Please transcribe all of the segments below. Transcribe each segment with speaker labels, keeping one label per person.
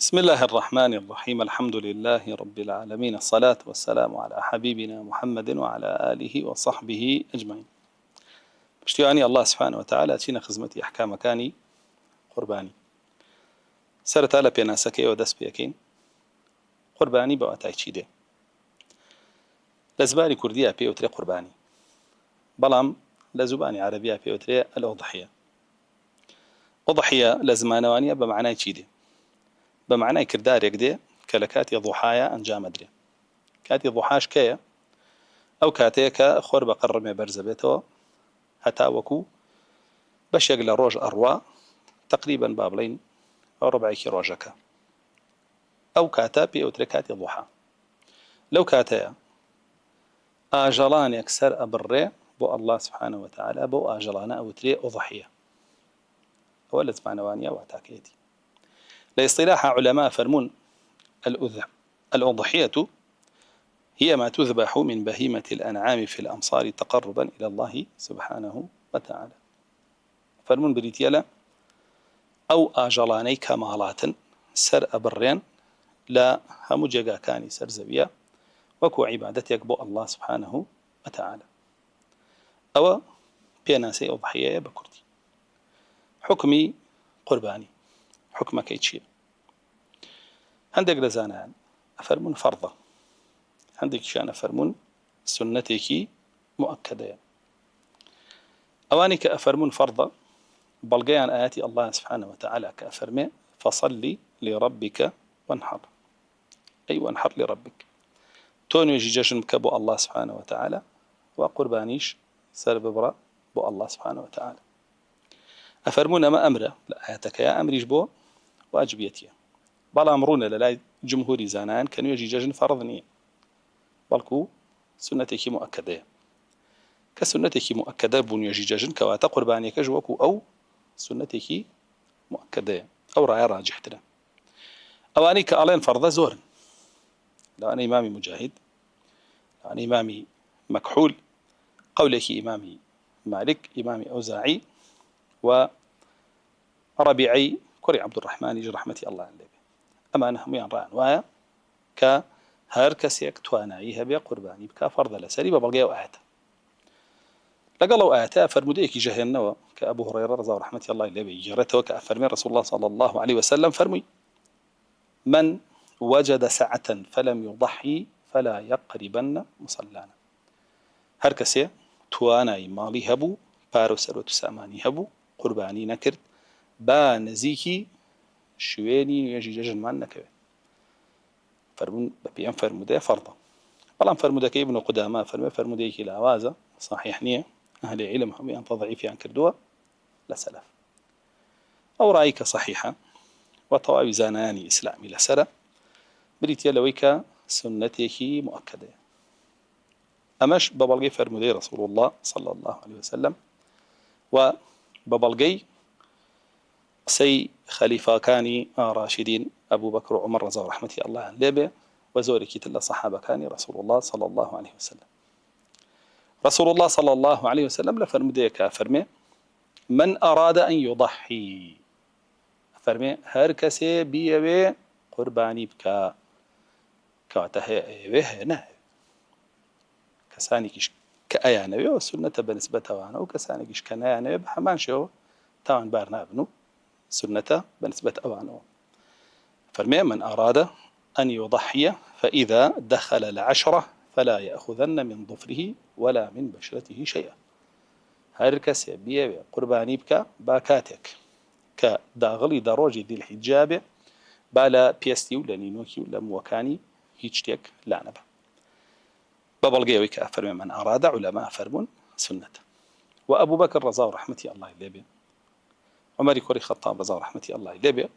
Speaker 1: بسم الله الرحمن الرحيم. الحمد لله رب العالمين، الصلاة والسلام على حبيبنا محمد وعلى آله وصحبه أجمعين. بشتيواني الله سبحانه وتعالى تينا خزمتي أحكام كاني قرباني سرت على بينا سكي ودس بيكين قرباني بواتاي تشيدي لزباني كردية بيوتري قرباني بلام لزباني عربية بيوتري الأضحية. أضحية لزمانوانية بمعنى تشيدي بمعنى كردار يقدي كلكاتي ضحايا أنجام أدري كاتي ضحاش كيا أو كاتيكا خور بقرر ما برزبيتو هتاوكو باش يقل روج أروا تقريبا بابلين أو ربع كيروجكا أو كاتا بيوتري كاتي ضحى لو كاتيا آجلان يكسر أبري بو الله سبحانه وتعالى بو آجلان أوتري أضحية أولا زمانوانيا واتاكيتي لاصطلاح علماء فرمون الأضحية هي ما تذبح من بهيمة الأنعام في الأمصار تقربا إلى الله سبحانه وتعالى. فرمون بريتيالا أو آجلاني كمالات سر أبرين لا همجاقا كاني سر زبيا وكو عبادتك بو الله سبحانه وتعالى أو بيناسي أضحية بكردي حكمي قرباني حكمك كيتشي عندك لزانان أفرمون فرضة عندك شان أفرمون سنتك مؤكدة أواني كأفرمون فرضة بلغيان آياتي الله سبحانه وتعالى كأفرمي فصلي لربك وانحر أي وانحر لربك توني يجي جشن كبو الله سبحانه وتعالى وقربانيش سر ببرا بو الله سبحانه وتعالى أفرمون ما أمره لا آياتك يا أمريش بو واجبيتي بلا أمرون للا جمهوري زانان كانوا يجي جشن فرضني بلكو سنتك مؤكدة كسنتك مؤكدة بني يجي جشن كواتا قربانيك جوكو أو سنتك مؤكدة أو رأي راجح ترى أواني كألين فرض زور لو أنا إمامي مجاهد لو أنا إمامي مكحول قولك إمامي مالك إمامي أوزاعي وربيعي كري عبد الرحمن يجي رحمتي الله عليه أما أنا هميان رأن وايا كهر كسيك توانايها بيا قرباني بكا فرض لسري ببلغي وآياته لقالوا آياته فرموديك جهنوا كأبو هريرة رضي الله رحمتي الله عليه جرته كأفرمي رسول الله صلى الله عليه وسلم فرمي من وجد سعة فلم يضحي فلا يقربن مصلانا هر كسي تواناي مالي هبو بارو سروت ساماني هبو قرباني نكرت با نزيكي شويني يجي ججن مان نكوي فرمون ببيان فرموده فرضا بلان فرموده كي ابن قدامى فرموده كي لاوازة صحيح نية أهل علم هم ينتضعيف عن كردوه لسلف أو رأيك صحيحة وطوابي زاناني إسلامي لسرة بريت يلويك سنتك مؤكدة أمش ببلغي فرموده رسول الله صلى الله عليه وسلم وببلغي سي خليفة كاني راشدين أبو بكر وعمر رضي الله رحمة الله عن ليبه وزوري كتلا صحابة كاني رسول الله صلى الله عليه وسلم رسول الله صلى الله عليه وسلم لفرمده كافرمي من أراد أن يضحي فرمي هر كسي بيوي قرباني بكا كاته به كساني كيش كأيانوي والسنة بنسبتها وانا وكساني كيش كنايانوي بحمان شو تاون بارنا ابنو سنة بنسبة أوانو فرمي من أراد أن يضحي فإذا دخل العشرة فلا يأخذن من ظفره ولا من بشرته شيئا هركس بيه قرباني بك باكاتك كداغلي دروجي ذي الحجاب بالا بيستي ولا نينوكي ولا موكاني هيجتك لا نبا ببلغيوي كأفرمي من أراد علماء فرمون سنة وأبو بكر رضا رحمتي الله إليه عمر كوري خطاب رضا رحمتي الله إليه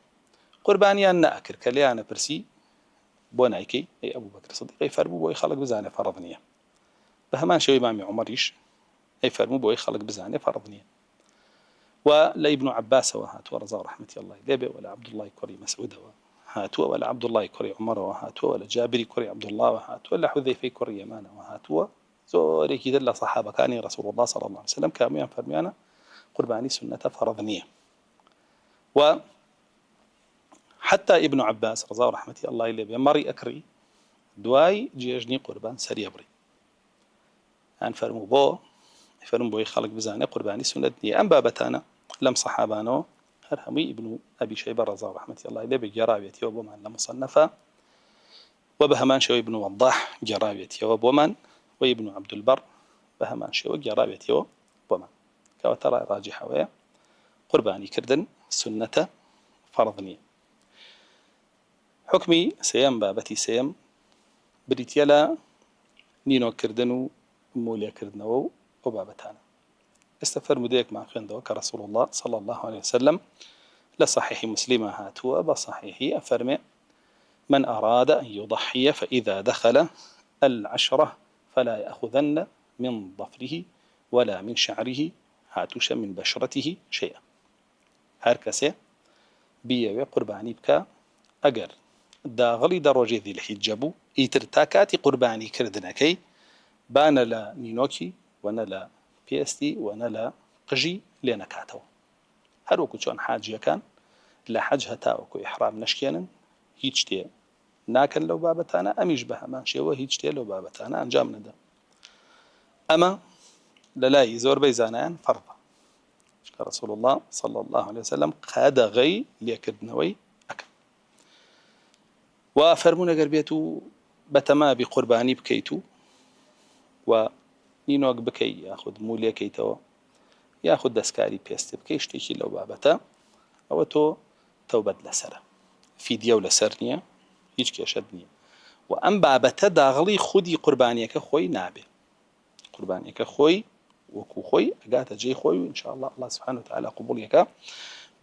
Speaker 1: قرباني أن نأكر كليانا برسي بونايكي أي أبو بكر الصديق أي فرمو بوي خلق بزاني فرضنية بهمان شو إمامي عمريش أي فرمو بوي خلق بزاني فرضنية ولا ابن عباس وهاتوا رضا رحمتي الله إليه ولا عبد الله كوري مسعود وهاتوا ولا عبد الله كوري عمر وهاتوا ولا جابري كوري عبد الله وهاتوا ولا حذيفي كوري يمان وهاتوا زوري كده صحابة كاني رسول الله صلى الله عليه وسلم كانوا ينفرميانا قرباني سنة فرضنية و حتى ابن عباس رضا ورحمة الله إليه بمري أكري دواي جيجني قربان سري أبري عن فرمو بو خلق بزاني قرباني سنتني أم بابتانا لم صحابانو هرهمي ابن أبي شيبة رضا ورحمة الله إليه بجرابيتي وبومان لمصنفة وبهمان شو ابن وضاح جرابيتي وبومان وابن عبد البر بهمان شو جرابيتي وبومان كوترى راجحة ويا قرباني كردن سنة فرضني حكمي سيم بابتي سيم بريتيلا نينو كردنو موليا كردنو وبابتانا استفر مديك مع خندو كرسول الله صلى الله عليه وسلم لصحيح مسلم هاتوا بصحيح أفرمي من أراد أن يضحي فإذا دخل العشرة فلا يأخذن من ظفره ولا من شعره هاتوش من بشرته شيئا هركسي بيوي قرباني بك أجر داغلي دروجي ذي الحجبو إترتاكاتي قرباني كردنكي بان لا نينوكي وانا لا بيستي وانا لا قجي لينكاتو هروكو چون حاجيا كان لا حج هتاوكو إحرام نشكينا هيجتي ناكن لو بابتانا أميش بها ماشي وهيجتي لو بابتانا أنجام ندا أما للاي زور بيزانان فرضا رسول الله صلى الله عليه وسلم قاد غي ليكدنوي أكل وفرمونا قربيتو بتما بقرباني بكيتو ونينوك بكي ياخذ موليا كيتو ياخذ دسكاري بيست بكي شتيكي لو بابتا أو تو توبد لسرة في ديو لسرنيا هيج كيشدني وأم بابتا داغلي خودي قربانيك خوي نابي قربانيك خوي وكو خوي أقاتا جي خوي وإن شاء الله الله سبحانه وتعالى قبوليك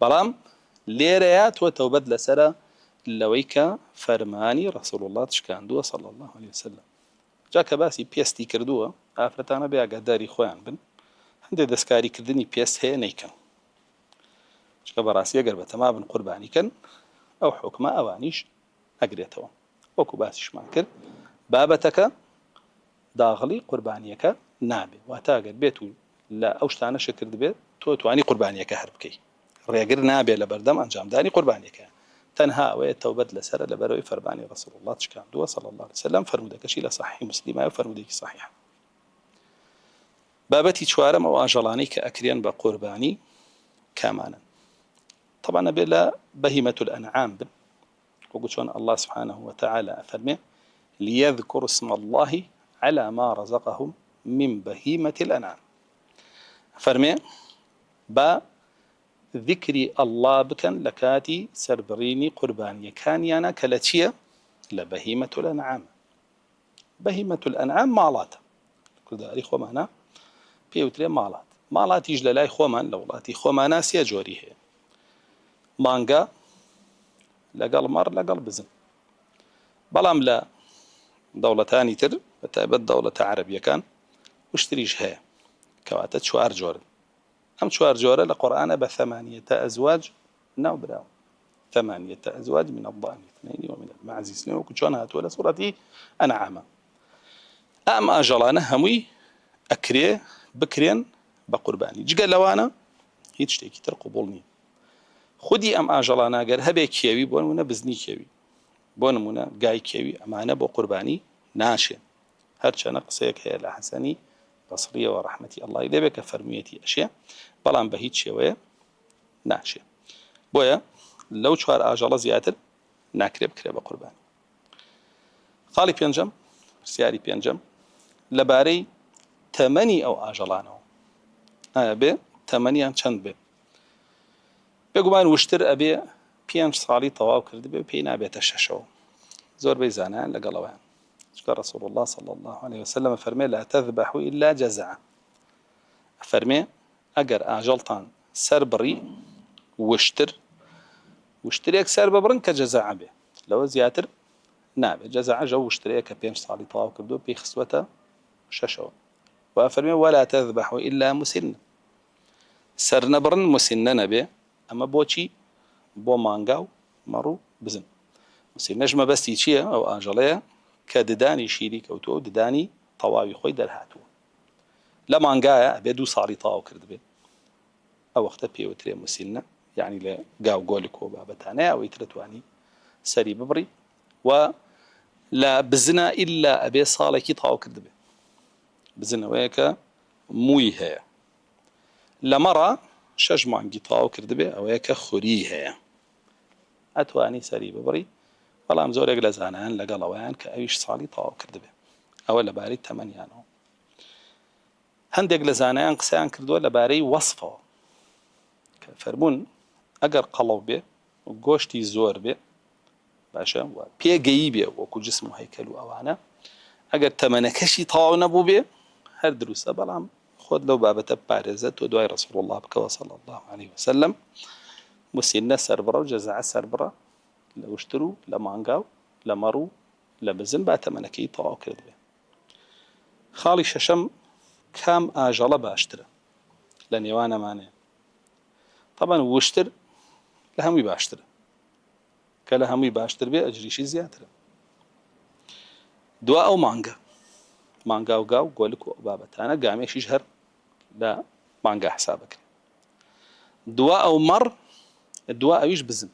Speaker 1: بلام ليريات وتوبد لسرة لويك فرماني رسول الله تشكاندوه صلى الله عليه وسلم جاك باسي بيستي كردوه ئافرەتانە بێ ئاگاداری خۆیان بن هەندێک دەستکاری کردنی پێست هەیە نەیکەن چکە بەڕاستی ئەگەر بەتەما بن قوربانیکەن ئەو حوکمە ئەوانیش ئەگرێتەوە وەکو باسیشمان کرد بابەتەکە داغڵی قوربانیەکە نابێ واتە ئەگەر بێت و لە ئەو شتانەشە کرد بێت تۆ توانی قوربانیەکە هەر بکەی ڕێگر نابێ لە بەردەم ئەنجامدانی قوربانیەکە تەنها ئەوەیە تەوبەت لەسەرە لەبەرەوەی فەرمانی ڕەسوڵ الله تشکاندووە صلی الله عليه وسلم فرمودەکەشی لە صحیح مسلمە و فرمودێکی صحیح بابەتی چوارەم ئەو ئاژەڵانەی کە ئەکرێن بە قوربانی کامانن طبعا نەبێ لە بەهیمەة الأنعام بن وەکو چۆن الله سبحانه وتعالى فەرمێ ليذكر اسم الله على ما رزقهم من بهيمة الأنعام فەرمێ با ذكري الله بكن لكاتي سربريني قربانية كان يانا كالتشية لبهيمة الأنعام بهيمة الأنعام مالات كل داري خو معنا بيوتري مالات يجل لاي خو من لولاتي خو معنا سيا جوريه مانغا لقل مر لقل بزن بلام لا دولتاني تر بتابت دولة عربية كان واشتريش هي كواتت شوار جورد أم شوار جورة لقرآن بثمانية أزواج ناو براو 8 أزواج من الضأن 2 ومن المعز 2 وكشونها تولى سورتي أنعام أم أجلانا هموي أكري بكرين بقرباني جقا لوانا هيتشتي كتر قبولني خدي أم أجلانا قال هبي كيوي بونمونا بزني كيوي بونمونا قاي كيوي أمانة بقرباني ناشي هرشانا قصيك هي لحسني بصرية ورحمتي الله إذا بك فرميتي أشياء بلان بهيت شوية ناشي بويا لو شوار آجالة زيادة ناكري بكري بقرباني خالي بينجم سياري بينجم لباري 8 أو آجالانه بي 8 چند بي بيقومان وشتر أبي 5 صالي طواو كرد بي بينا بيت الششو زور بيزانان لقلوان شكر رسول الله صلى الله عليه وسلم فرمي لا تذبحوا إلا جزعا فرمي أجر آجلتان سربري واشتريك سر ببرن كجزاء به لو زياتر نابه جزاء جو واشتريك بينش صالي طاو كبدو بيخسوته ششو وافرمي ولا تذبحوا الا مسن سر نبرن مسنن به اما بوشي بو مانغاو مرو بزن مسن نجمه بس يشي او اجليه كدداني شيريك او تو دداني طواوي خوي درهاتو لا مانغايا بدو صالي طاو كرد به او وقت بيوتري مسنه يعني لقاو قولك وبابتانه أو يترتواني سەری ببڕی و لا بزنە ئیلا ئەبێ ساڵێکی تاو کردبێ بزنەوەیە کە مووی هەیە لە مەڕە 6 مانگی تاو کردبێ ئەوەیە کە خوری هەیە ئەتوانی سەری ببڕی بەڵام زۆرێک لە زانایان لەگەڵەوەیان کە ئەویش ساڵی تاو کردبێ ئەوە لەبارەی تەمەنیانەوە هەندێک لە زانایان قسەیان کردووە لەبارەی وەسفەوە کە فەرموون ئەگەر قەڵەو بێ و گۆشتی زۆر بێ باشە پێگەیی بێ وەکو جسم و هەیکەل و ئەوانە ئەگەر تەمەنەکەشی تاو نەبوو بێ هەر دروستە بەڵام خۆت لەو بابەتە پارێزە تۆ دوای ڕەسوڵ الله بکەوە صلی الله عليه وسلم مسینە سەربڕە و جەزعە سەربڕە لە وشتر و لە مانگا و لە مەڕ و لە بزن با تەمەنەکەی تەواو کرد بێ خاڵی شەشەم کام ئاژەڵە باشترە لە نێوانەمانەیە طبعا وشتر لە هەمووی باشترە کە لە هەمووی باشتر بێ ئەجریشی زیاترە دوا ئەو مانگا و گا و گۆلک و بابەتانە گامێشیش هەر لە مانگا حساب بکرێ دوا ئەو مەڕ دوا ئەویش بزن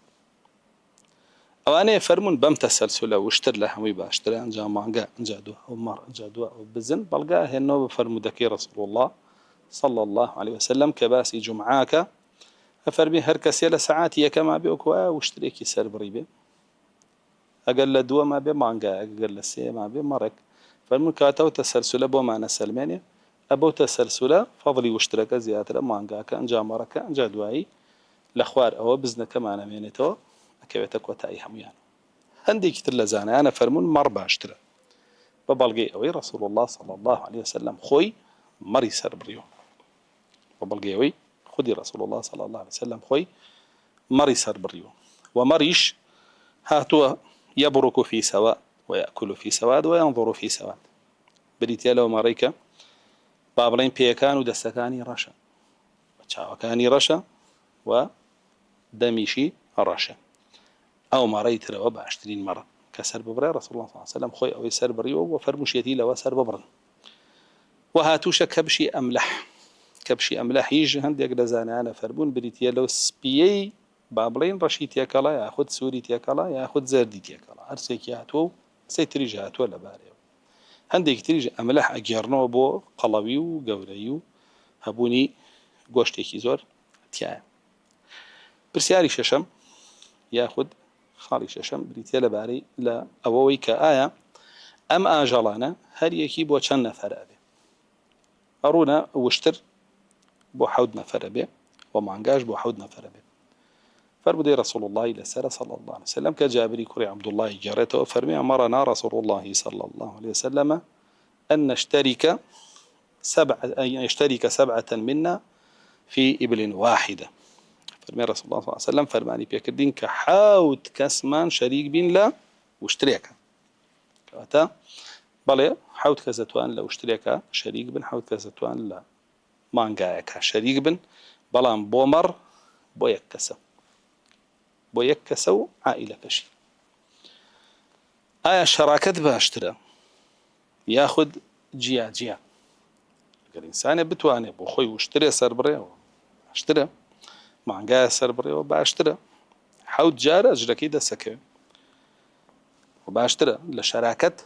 Speaker 1: ئەوانەیە فەرموون بەم تەسەلسولە وشتر لە هەمووی باشترە ئەنجا مانگا ئەنجا دوا ئەو مەڕ ئەنجا دوا ئەو بزن بەڵگا هێنەوە بە فەرمودەکەی ڕەسوڵ الله صلى الله عليه وسلم کە باسی جومعاکە ئەفەرمی هەر کەسێ لە سەعاتی یەکەما بێ وەکو ئایا وشترێکی سەربڕی بێ ئەگەر لە دووەما بێ مانگا ئەگەر لە سێما بێ مەڕێک فەرموون کاتەوە تەسەلسولە بۆمانە سەلمێنێ ئەبەو تەسەلسولە فەضلی وشترەکە زیاترە مانگاکە ئەنجا مەڕەکە ئەنجا دوایی لە خوار ئەوە بزنەکەمانەمێنێتەوە ئەکەوێتە کۆتایی هەمویان هەندێکی تر لە زانایانە فەرموون مەڕ باشترە بە بەڵگەی ئەوەی ڕەسوڵ الله صلی الله عليه وسلم خۆی مەڕی سەربڕیوە بە بەڵگەی ئەوەی خودی ڕەسوڵ الله صلی الله عليه وسلم خۆی مەڕی سەربڕیوە و مەڕیش هاتووە يبرك في سواء ويأكل في سواد وينظر في سواد بریتە لەو مەڕەی کە با بڵێن پێیەکان و دەستەکانی ڕەشە چاوەکانی ڕەشە و دەمیشی ڕەشە ئەو مەڕەی ترەوە باشترین مەڕە کە سەر ببڕێ ڕەسوڵ الله صلی الله عليه وسلم خۆی ئەوەی سەر بڕیوە و فەرمووشێتی لەوە سەر ببڕن و هاتووشە کەبشی ئەملەح کەبشی ئەملەحیش هەندێک لە زانایانە فەرموون بریتە لەو سپیەی با بڵێن ڕەشی تێکەڵا یاخود سووری تێکەڵا یاخود زەردی تێکەڵا هەرسێکی هاتووە و سەی تریژ هاتووە لەبارەوە هەندێک تریژ ئەملەح ئەگێڕنەوە بۆ قەڵەوی و گەورەی و هەبوونی گۆشتێکی زۆر تایە پرسیاری شەشەم یاخود خاڵی شەشەم بریتە لەبارەی لە ئەوەوەی کە ئایا ئەم ئاژەڵانە هەر یەکی بۆ چەند نەفەرە بێ ئەڕوونە وشتر بۆ 7 نەفەرە بێ و مانگاش بۆ 7 نەفەرە بێ فرمودي رسول الله لسر صلى الله عليه وسلم كجابري كري عبد الله جارته فرمي أمرنا رسول الله صلى الله عليه وسلم أن يشترك 7 منا في إبل واحدة فرمي رسول الله صلى الله عليه وسلم فرماني بيكردين كحاوت كسمان شريك بين لا واشتريك كاتا بلى حاوت كزتوان لا واشتريك شريك بن حاوت كزتوان لا مانجاك شريك بن بلام بومر بويك كسب بۆ یەک کەسە و عائیلەکەشی ئایا شەراکەت باشترە یاخود جیا ئەگەر ئینسانێ بتوانێت بۆ خۆی وشترێ سەربڕێەوە باشترە مانگایە سەربڕێەوە باشترە 7 جارە ئەجرەکەی دەسەکەوێت و باشترە لە شەراکەت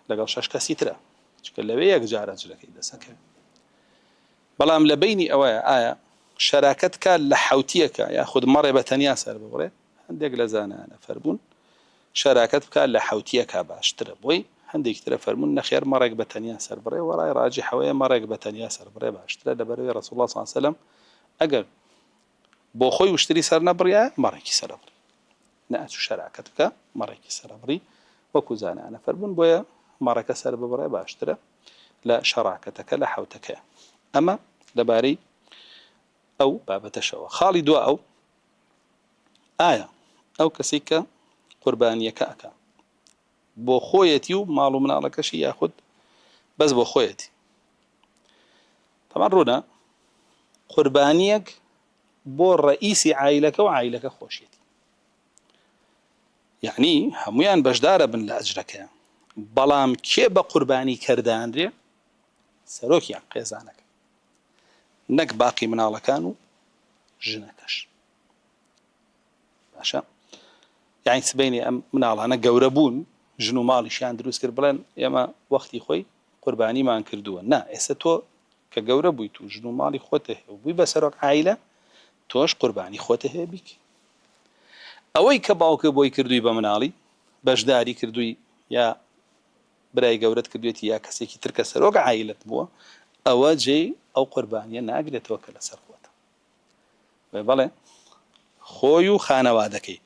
Speaker 1: لەگەڵ 6 کەسی ترە چکە لەوێ 1 جارە ئەجرەکەی دەسەکەوێت بەڵام لە بینی ئەوەیە ئایا شەراکەت کا لە حوتیەکە یاخود مەڕێ بە تەنیا سەر ببڕێ هەندێک لە زانانە فەرموون شەراکەت بکە لە حوتیەکە باشترە بۆی هەندێک ترە فەرموون نەخێر مەڕێک بە تەنیا سەر بڕێ وەڕای ڕاجحەوەیە مەڕێک بە تەنیا سەر بڕێ باشترە لەبەرەوەی ڕەسوڵ الله صلی الله عليه وسلم ئەگەر بۆ خۆی وشتری سەر نەبڕیە مەڕێکی سەر بڕی نەئەچوو شەراکەت بکە مەڕێکی سەر بڕی وەکو زانانە فەرموون بۆیە مەڕەکە سەر ببڕێ باشترە لە شەراکەتەکە لە حوتەکە ئەمە لەبارەی ئەو بابەتەشەوە خاڵی دوا ئەو ئایا ئەو کەسی کە قوربانیەکە ئەکا بۆ خۆیەتی و ماڵ و مناڵەکەشی یاخود بەس بۆ خۆیەتی تەمان ڕوونە قوربانیەک بۆ ڕئیسی عایلەکە و عایلەکە خۆشیەتی یعنی هەمویان بەشدارە بن لە ئەجرەکە بەڵام کێ بە قوربانی کردانرێ سەرۆکیان قێزانەکە نەک باقی مناڵەکان و ژنەکەش باشە يعني سبيني أم مناڵ هەنە گەورە بوون ژن و ماڵیشیان دروست کرد بڵێن ئێمە وەختی خۆی قوربانیمان کردووە نا ئێستا تۆ کە گەورە بوویت و ژن و ماڵی خۆتە هەیە و بووی بە سەرۆک عایلە تۆش قوربانی خۆتە هەیە بیکە ئەوەی کە باوکە بۆی کردووی بە مناڵی بەشداری کردووی یا برای گەورەت کردوێتی یا کەسێکی تر کە سەرۆک عایلەت بووە ئەوە جێی ئەو قوربانیە ناگرێتەوە کە لەسەر خۆتە بەڵێ خۆی و خانەوادەکەی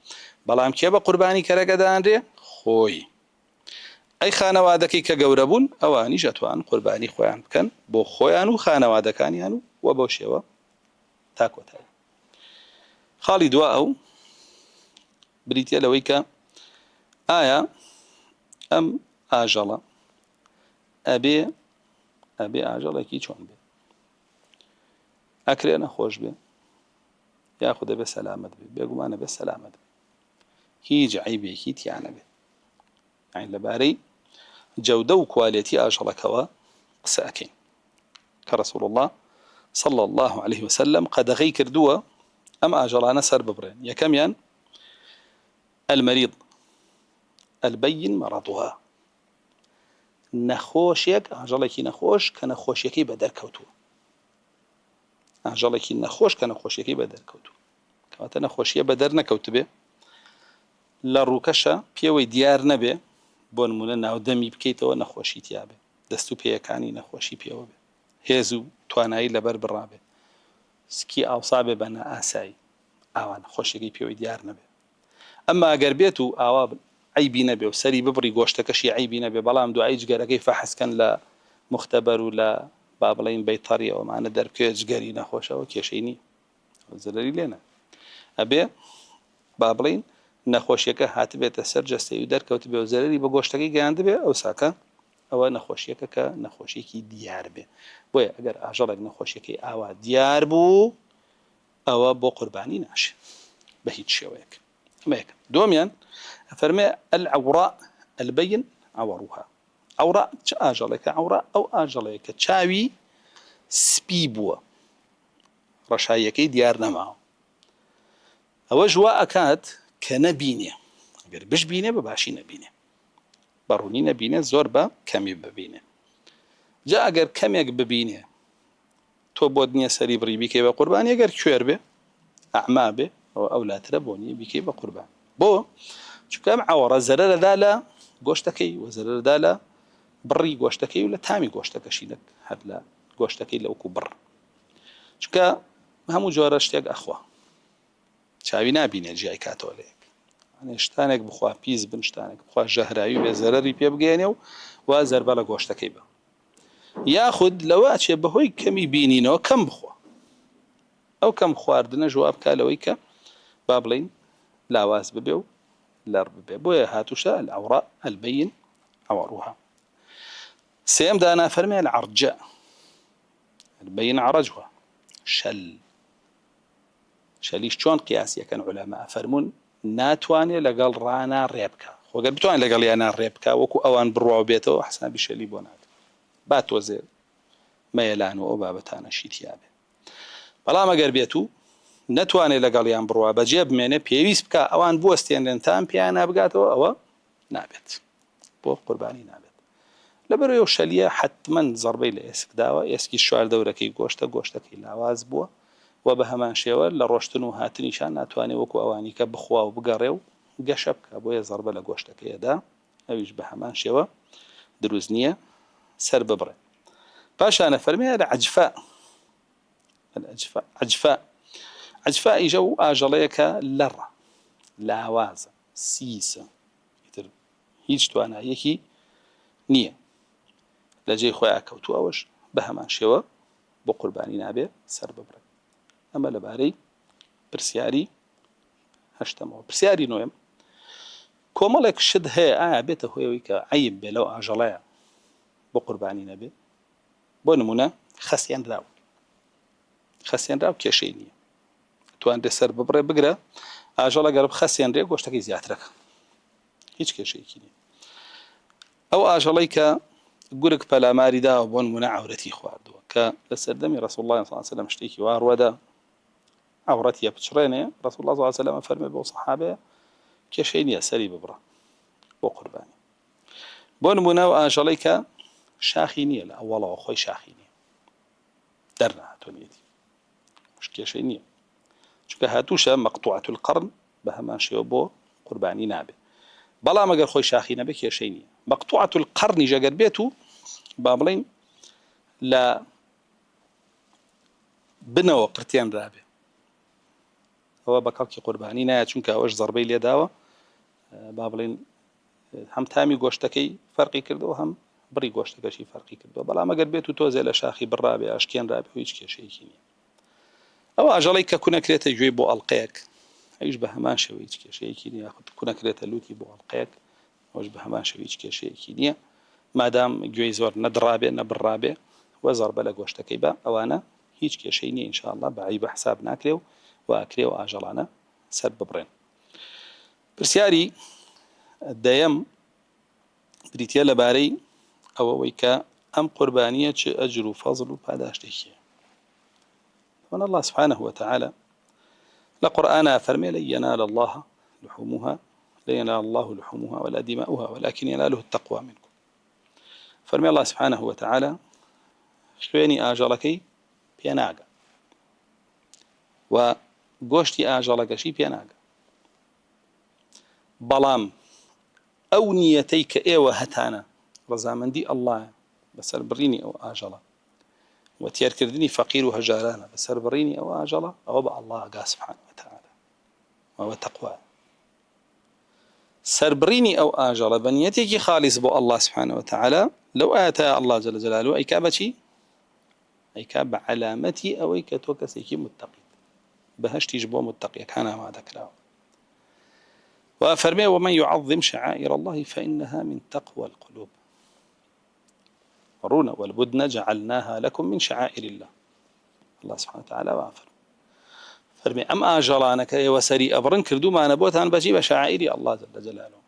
Speaker 1: بەڵام کێ بە قوربانی کەرەکە دانرێ خۆی ئەی خانەوادەکەی کە گەورە بوون ئەوانیش ئەتوان قوربانی خۆیان بکەن بۆ خۆیان و خانەوادەکانیان و بۆ شێوە تا کۆتایی خاڵی دوا ئەو بریتە لەوەی کە ئایا ئەم ئاژەڵە ئەبێ ئاژەڵێکی چۆن بێ ئەکرێ نەخۆش بێ یاخود دەبێ سەلامەت بێ بێگومانە بێ سەلامەت بێ هیچ عیبێکی تیانە بێ یعنی لەبارەی جەودە و کوالێتی ئاژەڵەکەوە قسە ئەکەین کە رەسوڵ الله صلى الله عليه وسلم قەدەغەی کردووە ئەم ئاژەڵانە سەر ببڕێن یەکەمیان المريض البين مرضها نەخۆشێک ئاژەڵێکی نەخۆش کە نەخۆشیەکەی بە دەرکەوتووە ئاژەڵێکی نەخۆش کە نەخۆشیەکەی بە دەرکەوتووە کەواتە نەخۆشیە بە دەر نەکەوت بێ لە ڕووکەشە پێوەی دیار نەبێ بۆ نمونە ناودەمی بکەیتەوە نەخۆشی تیا بێ دەست و پێیەکانی نەخۆشی پێوە بێ هێز و توانایی لەبەر بڕابێ سکی ئاوسا بێ بە نائاسایی ئاوا نەخۆشیەکەی پێوەی دیار نەبێ ئەمما ئەگەر بێت و ئاوا عیبی نەبێ و سەری ببڕی گۆشتەکەشی عیبی نەبێ بەڵام دوایی جگەرەکەی فەحسکەن لە مختەبەر و لە با بڵێن بەیتەڕی ئەومانە دەربکێ جگەری نەخۆشەوە کێشەی نییە زەرەری لێنە ئەبێ با بڵێن نەخۆشیەکە هاتبێتە سەر جەستەی و دەرکەوت بێ و زەرەری بە گۆشتەکەی گەیاند بێ ئەو ساکە ئەوە نەخۆشیەکە کە نەخۆشیێکی دیار بێ بۆیە ئەگەر ئاژەڵێک نەخۆشیەکەی ئاوا دیار بوو ئەوە بۆ قوربانی ناشێت بە هیچ شێوەیەک دوميان فرمي العوراء البين عورها عوراء أجلك عوراء أو أجلك تشاوي سبيبوا رشايكي ديارنا معه أوجوا أكاد كنبينة غير بش بينه بباشي نبينه بروني نبينه زوربا كمي ببينه جاء غير كمي ببينه تو بودنيا سري بريبي كي بقرباني غير كوير به أعمى به أو أولاد ربوني بكي بقربان بو شو كم عورة زرر دالا قوشتكي وزرر دالا بري قوشتكي ولا تامي قوشتكشي لك هلا قوشتكي لو كبر شو كا همو جورشتيك أخوة شاوي نابيني جاي كاتوليك يعني شتانك بخوا بيز بنشتانك بخوا جهراوي بزرري بيبقينيو وزر بلا قوشتكي با ياخد لواتش بهوي كمي بينينو كم بخوا أو كم خواردنا جواب كالويك بابلين لاواز ببيو لار ببيو بويا هاتوشا العوراء البين عورها سيم دانا فرمي العرجاء البين عرجها شليش شون قياسية كان علماء فرمون ناتواني لقال رانا ريبكا وقال بتواني لقال يانا ريبكا وكو اوان بروا بيتو حسنا بشلي بونات بات وزير ميلان وأبابتانا شيتيابه بەڵام ئەگەر بێت و نەتوانێت لەگەڵیان بڕوا بەجێ بمێنێ پێویست بکە ئەوان بوەستێنێن تام پێیان نابگاتەوە ئەوە نابێت بۆ قوربانی نابێت لەبەرەوەی شەلیە حتمەن زەربەی لە ئێسک داوە ئێسکی شوار دەورەکەی گۆشتەکەی لاواز بووە و بە هەمان شێوە لە ڕۆشتن و هاتنیشان ناتوانێت وەکو ئەوانی کە بخوا و بگەڕێ و گەشە بکە بۆیە زەربە لە گۆشتەکەیەدا ئەویش بە هەمان شێوە دروست نییە سەر ببڕێ پاشانە فەرمێ لە عجفاء جو ئاژەڵەیەکە لەڕە لاوازە سیسە هیچ توانایەکی نییە لە جێی خۆیان کەوتووە ئەوەش بە هەمان شێوە بۆ قوربانی نابێ سەر ببڕێ ئەمە لەبارەی پرسیاری هەشتمەوە پرسیاری نوێم کۆمەڵێک شت هەیە ئایا بێتە هۆیەوەی کە عەیب بێ لەو ئاژەڵەیە بۆ قوربانی نەبێ بۆ نمونە خەسیێنراو کێشەی نییە توانرێ سەر ببڕێ بگرە ئاژەڵە گەر بخەسیێنرێ گۆشتەکەی زیاترەکە هیچ کێشەیەکی نییە ئەو ئاژەڵەی کە گورگ پەلاماری داوە بۆ نمونە عەورەتی خواردووە کە لە سەردەمی ڕەسوڵ الله صلی الله علیه وسلم شتێکی وا ڕوەدا عەورەتیە بچڕێنێ ڕەسوڵ الله صلی الله علیه وسلم فەرمێ بۆ سەحابەیە کێشەی نییە سەری ببڕە بۆ قوربانی. بۆ نمونە و ئاژەڵەی کە شاخی نییە لە ئەوڵەوە خۆی شاخی نییە دەرنەهاتۆنیەتی کێشەی نییە چونکە هاتووشە مەقطوعەت القەرن بە هەمان شێوە بۆ قوربانی نابێت. بەڵام ئەگەر خۆی شاخی نەبێت کێشەی نییە. مەقطوعەت القەرنیش ئەگەر بێت و با بڵێن لە بنەوە قرتێنرابێ ئەوە بە کەڵکی قوربانی نایە چونکە ئەوەش زەربەی لێداوە با بڵێن هەم تامی گۆشتەکەی فەرقی کردەوە هەم بڕی گۆشتەکەشی فەرقی کردەوە. بەڵام ئەگەر بێت و تۆزێ لە شاخی بڕابێ ئاشکێنرابێ و هیچ کێشەیەکی نییە. ئەوە ئاژەڵی کە کوونەکرێتە گوێی بۆ ئەڵقەیەک ئەویش بە هەمان شێوە هیچ کێشەیەکی نییە. یاخود کوونەکرێتە لوتی بۆ ئەڵقەیەک ئەوش بە هەمان شێوە هیچ کێشەیەکی نییە مادام گوێی زۆر نەدڕابێ نەبڕابێ وە زەربە لە گۆشتەکەی بە ئەوانە هیچ کێشەی نییە ئینشاءالله بەعیب بە حساب ناکرێ و ئاکرێ و ئاژەڵانە سەر ببڕێن. پرسیاری دەیەم بریتە لەبارەی ئەوەی کە ئەم قوربانیە چ ئەجر و فەزل و پاداشتێکیە. الله سبحانه وتعالى لقرآن فرمي لن ينال الله لحومها لا ينال الله لحومها ولا دماؤها ولكن يناله التقوى منكم. فرمي الله سبحانه وتعالى خوێنی ئاژەڵەکەی پێناگە و گۆشتی ئاژەڵەکەشی پێناگە بەڵام ئەو نیەتەی کە ئێوە هەتانە ڕەزامەندی ئەڵڵایە بەسەر بڕینی ئەو ئاژەڵە و تێرکردنی فەقیر و هەژارانە بەسەر بڕینی ئەو ئاژەڵە ئەوە بە ئەڵڵا ئاگا سبحانه وتعالى ئەوە تەقوایە. سەربڕینی ئەو ئاژەڵە بە نیەتێکی خالیس بۆ ئەڵڵا سبحانه وتعالى لەو ئاەتە ئەڵڵا جەل جەلالوه ئەیکا بەچی؟ ئەیکا بە عەلامەتی ئەوەی کە تۆ کەسێکی متەقیت بەهەشتیش بۆ متەقیەکان ئامادە کراوە. وفرمي ومن يعظم شعائر الله فإنها من تقوى القلوب ورون والبدن جعلناها لكم من شعائر الله. الله سبحانه وتعالى وافر فرمي أم آجلانك وسري أبرن كردو ما نبوتان بجيب شعائر الله جل جلاله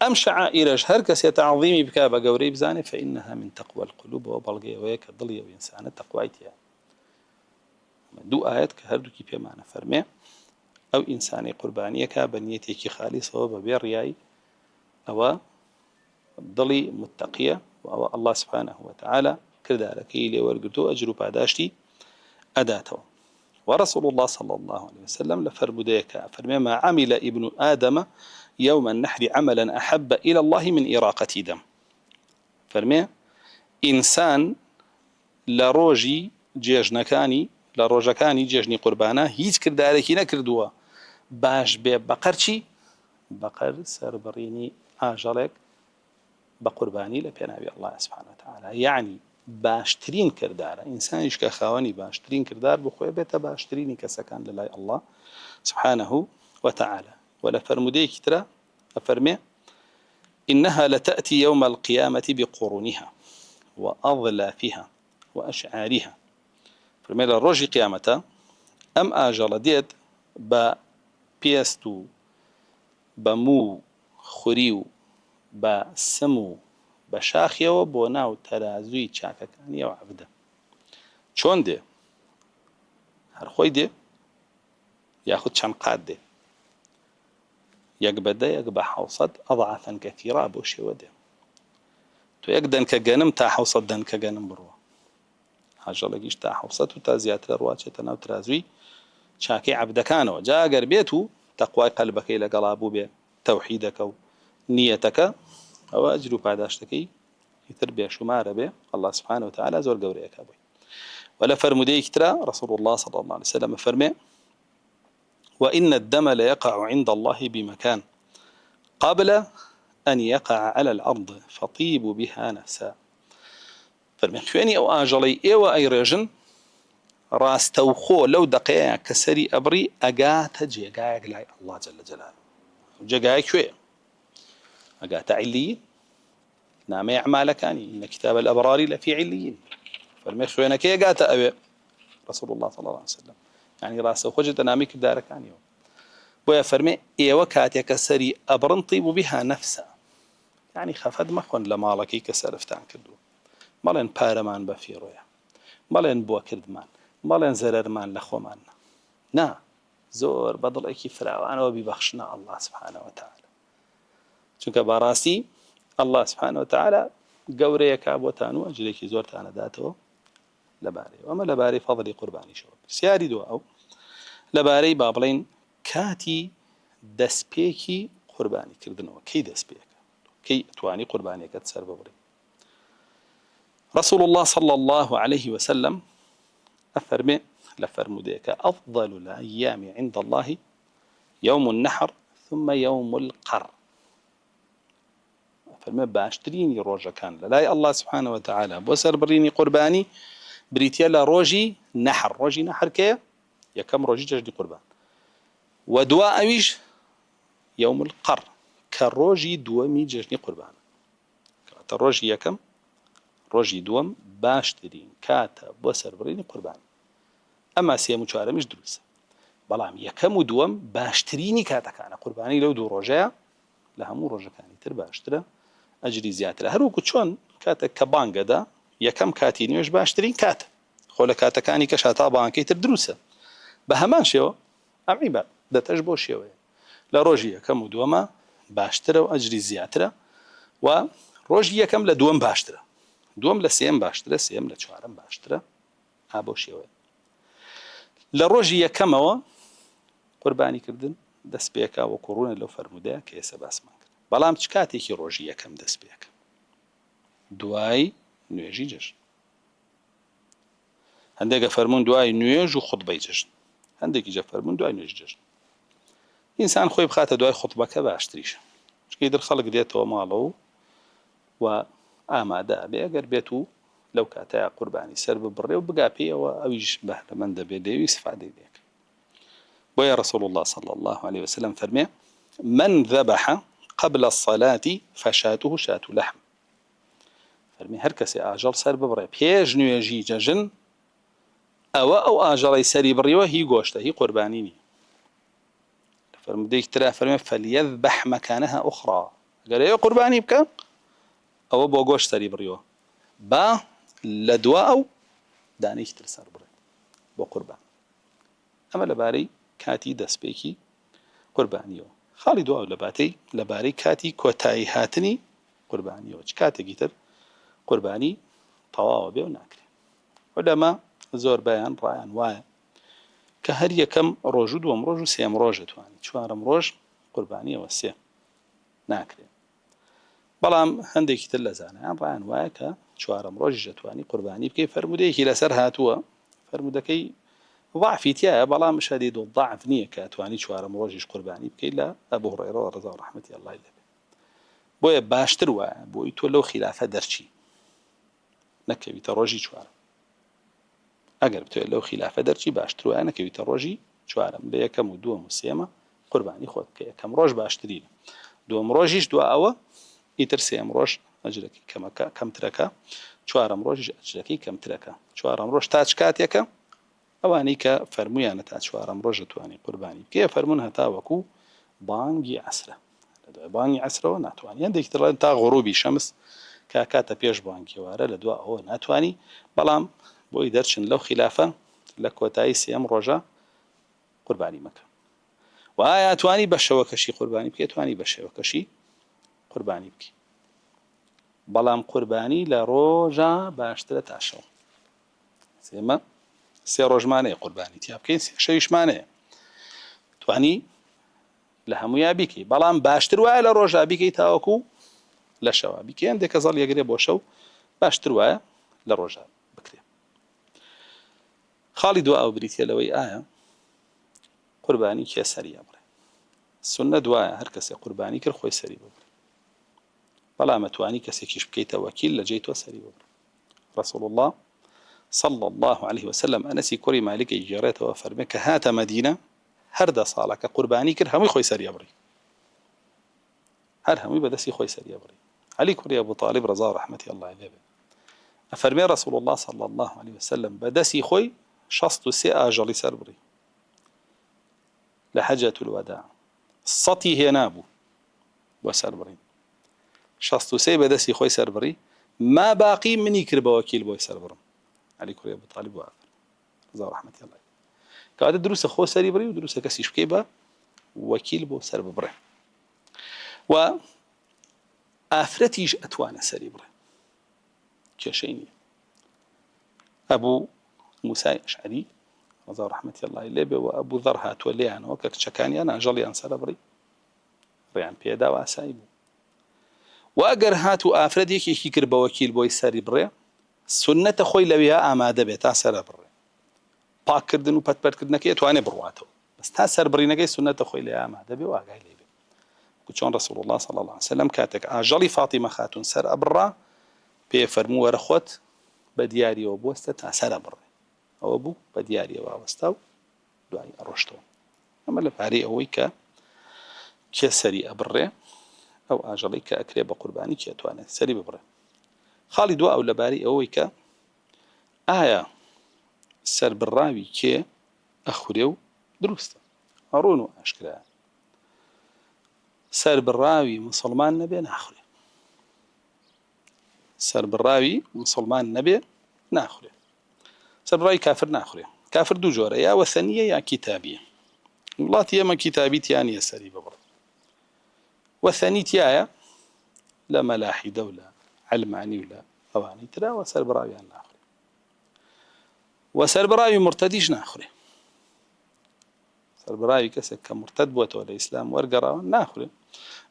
Speaker 1: أم شعائرش هركس يتعظيمي بك بقوري بزاني فإنها من تقوى القلوب وبلغي ويك ضلي وإنسان تقويتها دو آيات كهردو كي بيمانا فرمي أو إنساني قربانيك بنيتك خالص وببير رياي أو ضلي متقية وأو الله سبحانه وتعالى كذلك إلي ورقتو أجر باداشتي أداته. ورسول الله صلى الله عليه وسلم لفرمديك فرمي ما عمل ابن آدم يوم النحر عملا أحب إلى الله من إراقة دم. فرمي إنسان لروجي جيجنكاني لروجكاني جيجني قربانا هيج كرداركي نكردوا باش بێ بەقەر چی بەقەر سەربڕینی ئاژەڵێک بە قوربانی لە پێناوی ئەڵڵا سبحانه وتعالى یعنی باشترین کردارە ئینسانیش کە خاوەنی باشترین کردار بخۆی بێتە باشترینی کەسەکان لە لای ئەڵڵا سبحانه وتعالى. ولا فرمودەیەکی ترە ئەفەرمێ إنها لتأتي يوم القيامة بقرونها وأظلافها وأشعارها. فرمي للروج قيامة أم آجل ديد با بيستو بمو خريو با سمو بشاخيو بوناو ترازوي چاككاني وعبده چون دي هر خوي دي ياخد چند قاد دي يك بدا يك بحوصد أضعافا كثيرة بوشي ودي تو يك دن كجنم تا حوصد دن كجنم بروا حاجة لقيش تا حوصد وتا زيادة رواجة تناو ترازوي چاكي عبدكانو جا اگر بيتو تقوى قلبك إلى قلابو بي توحيدك و نيتك أو أجرو بعداشتكي يتربية شمارة به الله سبحانه وتعالى زور قوريك أبوي. ولا فرموديك ترى رسول الله صلى الله عليه وسلم فرمي وإن الدم ليقع عند الله بمكان قبل أن يقع على الأرض فطيب بها نفسا. فرمي خواني أو آجلي إيوة أي رجن راستوخو لو دقيقة كسري أبري أقات جيقايق لاي الله جل جلاله جيقايق شوية أقات عليين نعم أعمالك يعني إن كتاب الأبرار لفي عليين. فرميخ شوية كي أقات أبي رسول الله صلى الله عليه وسلم يعني راستوخو جدا ناميك بدارك يعني بويا فرمي إيوة كاتيا كسري أبرن طيب بها نفسا يعني خفد مخون لمالكي كسرفتان كدو مالين بارمان بفيرويا مالين بوا كردمان مالين زررمان لخومان نا زۆر بەدڵێکی فراوانەوە بیبەخشنە الله سبحانه وتعالى چونکە بەڕاستی الله سبحانه وتعالى گەورەیەکا بۆتان و ئەجرێکی زۆرتانەداتەوە لەبارەی ئەمە لەبارەی فەضلی قوربانیشەوە. پرسیاری دووە ئەو لەبارەی با بڵێن کاتی دەستپێکی قوربانیکردنەوە کەی دەستپێکە کەی توانی قوربانیەکەت سەر ببڕی. رسول الله صلى الله عليه وسلم أفرمي لفرموديك أفضل الأيام عند الله يوم النحر ثم يوم القر. فرمي باشتريني روجا كان لا الله سبحانه وتعالى بوسر بريني قرباني بريتيلا روجي نحر روجي نحر كي يكم روجي جدي قربان ودواء أويش يوم القر كروجي دوامي جدي قربان الروجي يكم روجي دوام باشترين كاتا بوسر بريني قربان أما سيمو چوارمش دروسه بەڵام یەکەم و دووەم باشترینی کاتەکانە قوربانی لەو دوو ڕۆژەیە لە هەموو ڕۆژەکانی تر باشترە ئەجری زیاترە هەروەکو چۆن کاتێک کە بانگەدا یەکەم کاتی نوێژ باشترین کاتە خۆ لە کاتەکانی کەش هەتا بانگەکەی تر دروسە بە هەمان شێوە ئەم عیبادەتەش بۆ شێوەیە لە ڕۆژی یەکەم و دووەمە باشترە و ئەجری زیاترە و ڕۆژی یەکەم لە دووەم باشترە دووەم لە سێم باشترە سێم لە چوارەم باشترە بۆ شێوەیە لە ڕۆژی یەکەمەوە قوربانیکردن دەست پێکا وەکو ڕوونە لەو فەرمودەیە کە ئێستا باسمان کرد بەڵام چ کاتێکی ڕۆژی یەکەم دەست پێکە دوای نوێژی جەژن هەندێکە فەرموون دوای نوێژ و خوتبەی جەژن هەندێکی جە فەرموون دوای نوێژ جەژن ئینسان خۆی بخاتە دوای خوتبەکە باشتریشە چکە ئیتر خەڵک دێتەوە ماڵەوە و ئامادە ئەبێ ئەگەر بێت و لەو کاتەیە قوربانی سەر ببڕێ و بگا پێیەوە ئەویش بەهرەمەند دەبێت دەوی استفادەی دێک بۆیە رسول الله صلى الله عليه وسلم فەرمێ من ذبح قبل الصلاة فشاته شاة لحم فەرمی هەر کەسێ ئاژەڵ سەر ببڕێ پێش نوێژی جەژن ئەوە ئەو ئاژەڵی سەری بڕیوە هی گۆشتە هی قوربانی نیە لە فەرمودەیەکی ترا فەرمێ فليذبح مكانها أخرى ئەگەر ئێوە قوربانی بکە ئەوە بۆ گۆشت سەری بڕیوە با لە دوا ئەو دانەیەکی تر سەر بڕێ بۆ قوربان ئەمە لەبارەی کاتی دەستپێکی قوربانیەوە خاڵی دواوە لەبارەی کاتی کۆتایی هاتنی قوربانیەوە چ کاتێکی تر قوربانی تەواوە بێ و ناکرێ وەلەما زۆر بەیان ڕایان وایە کە هەر یەکەم ڕۆژ و دووەم ڕۆژ و سێم ڕۆژ دەتوانێت چوارەم ڕۆژ قوربانیەوە سێ ناکرێ بەڵام هەندێکی تر لە زانایان ڕایان وایە کە چوارەم ڕۆژی دەتوانی قوربانی بکەی فەرمودەیەکی لەسەر هاتووە فەرمودەکەی ضعفی تایە بەڵام شەدید الضعف نییە کە توانی چوارەم ڕۆژیش قوربانی بکەیت لە ئەبوو هورەیرە ڕەضا و ڕەحمەتی ئەڵڵای لێبێ بۆیە باشتر وایە بۆی تۆ لەو خلافە دەرچی نەکەویتە ڕۆژی چوارەم ئەگەر بتوێت لەو خلافە دەرچی باشتر وایە نەکەویتە ڕۆژی چوارەم لە یەکەم و دووەم و سێمە قوربانی خۆت بکە یەکەم ڕۆژ باشترینە دووەم ڕۆژیش دوا ئەوە ئیتر سێم ڕۆژ ئەجرەکەی کەمترەکە چوارەم ڕۆژیش ئەجرەکەی کەمترەکە چوارەم ڕۆژ تا چ کاتێکە ئەوانەی کە فەرمویانە تا چوارەم ڕۆژ دەتوانی قوربانی بکەی فەرموون هەتا وەکو بانگی عەسرە لە دوای بانگی عەسرەوە ناتوانی هەندێکی دەڵێن تا غوروبی شەمس کە کاتە پێش بانگی وارە لە دوا ئەوە ناتوانی بەڵام بۆی دەرچن لەو خلافە لە کۆتایی سێم ڕۆژە قوربانی مەکە و ئایا توانی بە شەوەکەشی قوربانی بکەی توانی بە شەوەکەشی قوربانی بکەی بەڵام قوربانی لە ڕۆژە باشترە تا شەو سێمە سێ ڕۆژمانەیە قوربانی تیا بکەین سێ شەویشمانەیە توانی لە هەموویا بیکەی بەڵام باشتر وایە لە ڕۆژە بیکەی تاوەکو لە شەوە بیکەی هەندێک کەسەڵ یەگرێ بۆ شەو باشتر وایە لە ڕۆژە بکرێ خاڵی دوا ئەو بریتە لەوەی ئایا قوربانی کێ سەریە بڕێ سونە دوایە هەر کەسێ قوربانی کرد خۆی سەری ببڕێ بەڵام ئەتوانی کەسێکیش بکەیتە وەکیل لە جێی تۆ سەری ببڕێ رسول الله صلى الله عليه وسلم أنسي كوري مالك يجارته وفرمك هات مدينة هردا صالك قرباني كر همي خوي سري أبري هر همي بدسي خوي سري أبري علي كوري أبو طالب رضا رحمة الله عليه أفرمي رسول الله صلى الله عليه وسلم بدسي خوي شصت سي أجلي سربري لحجة الوداع الصتي هي نابو وسربري شصت سي بدسي خوي سربري ما باقي من يكرب وكيل بوي سربرم علي كوري أبو طالب وآخر رضا رحمة الله کەواتە دروستە خۆ سەری بڕی و دروستە کەسیش بکەی بە وەکیل بۆ سەر ببڕێ. و ئافرەتیش ئەتوانە سەری بڕێ، کێشەی نییە. ئەبوو موسای ئەشعەری ڕەزا و ڕەحمەتی ئەڵڵای لێ بێ و ئەبوو ذەڕ هاتووە لێیانەوە کە کچەکانیان ئاژەڵیان سەرە بڕی، ڕێیان پێدا و ئاسایی بوو. و ئەگەر هات و ئافرەت یەکێکی کرد بە وەکیل بۆی سەری بڕێ، سونەتە خۆی لەوێ ئامادە بێت تا سەرە بڕێ. پاککردن و پەتپەتکردنەکەی ئەتوانێ بڕواتەوە، بەس تا سەربڕینەکەی سونەتە خۆی لێ ئامادە بێ و ئاگای لێ بێ. چۆن ڕەسوڵ الله صلی الله علیه وسلم کاتێک ئاژەڵی فاتیمە خاتون سەر ئەبڕا، پێ فەرموو وەرە خۆت بە دیاریەوە بوەستە تا سەرە بڕێ. ئەوە بوو بە دیاریەوە وەستا و دوای ئەڕۆشتەوە. ئەمە لەبارەی ئەوەی کە کێ سەری ئەبڕێ، ئەو ئاژەڵی کە ئەکرێ بە قوربانی کێ ئەتوانێت سەری ببڕێ. خاڵی دووە ئەو لەبارەی ئەوەی کە ئایا سەربڕاوی کێ ئەخورێ و دروستە، ڕوون و ئاشکرایە. سەربڕاوی موسڵمان نەبێ ناخورێ، سەربڕاوی موسڵمان نەبێ ناخورێ. سەربڕاوی کافر ناخورێ. کافر دوو جۆرە، یا وەثەنیە یا کیتابیە. وڵاتی ئێمە کیتابی تیان نیە سەری ببڕێ. وەثەنی تایە لە مەلاحیدە و لە عەلمانی و لە ئەوانەی ترا، و سەربڕاویان ناخورێ. و سەربڕاوی مرتەدیش ناخورێ. سەربڕاوی کەسێک کە مرتەد بووەتەوە لە ئیسلام وەرگەڕاوە ناخورێ.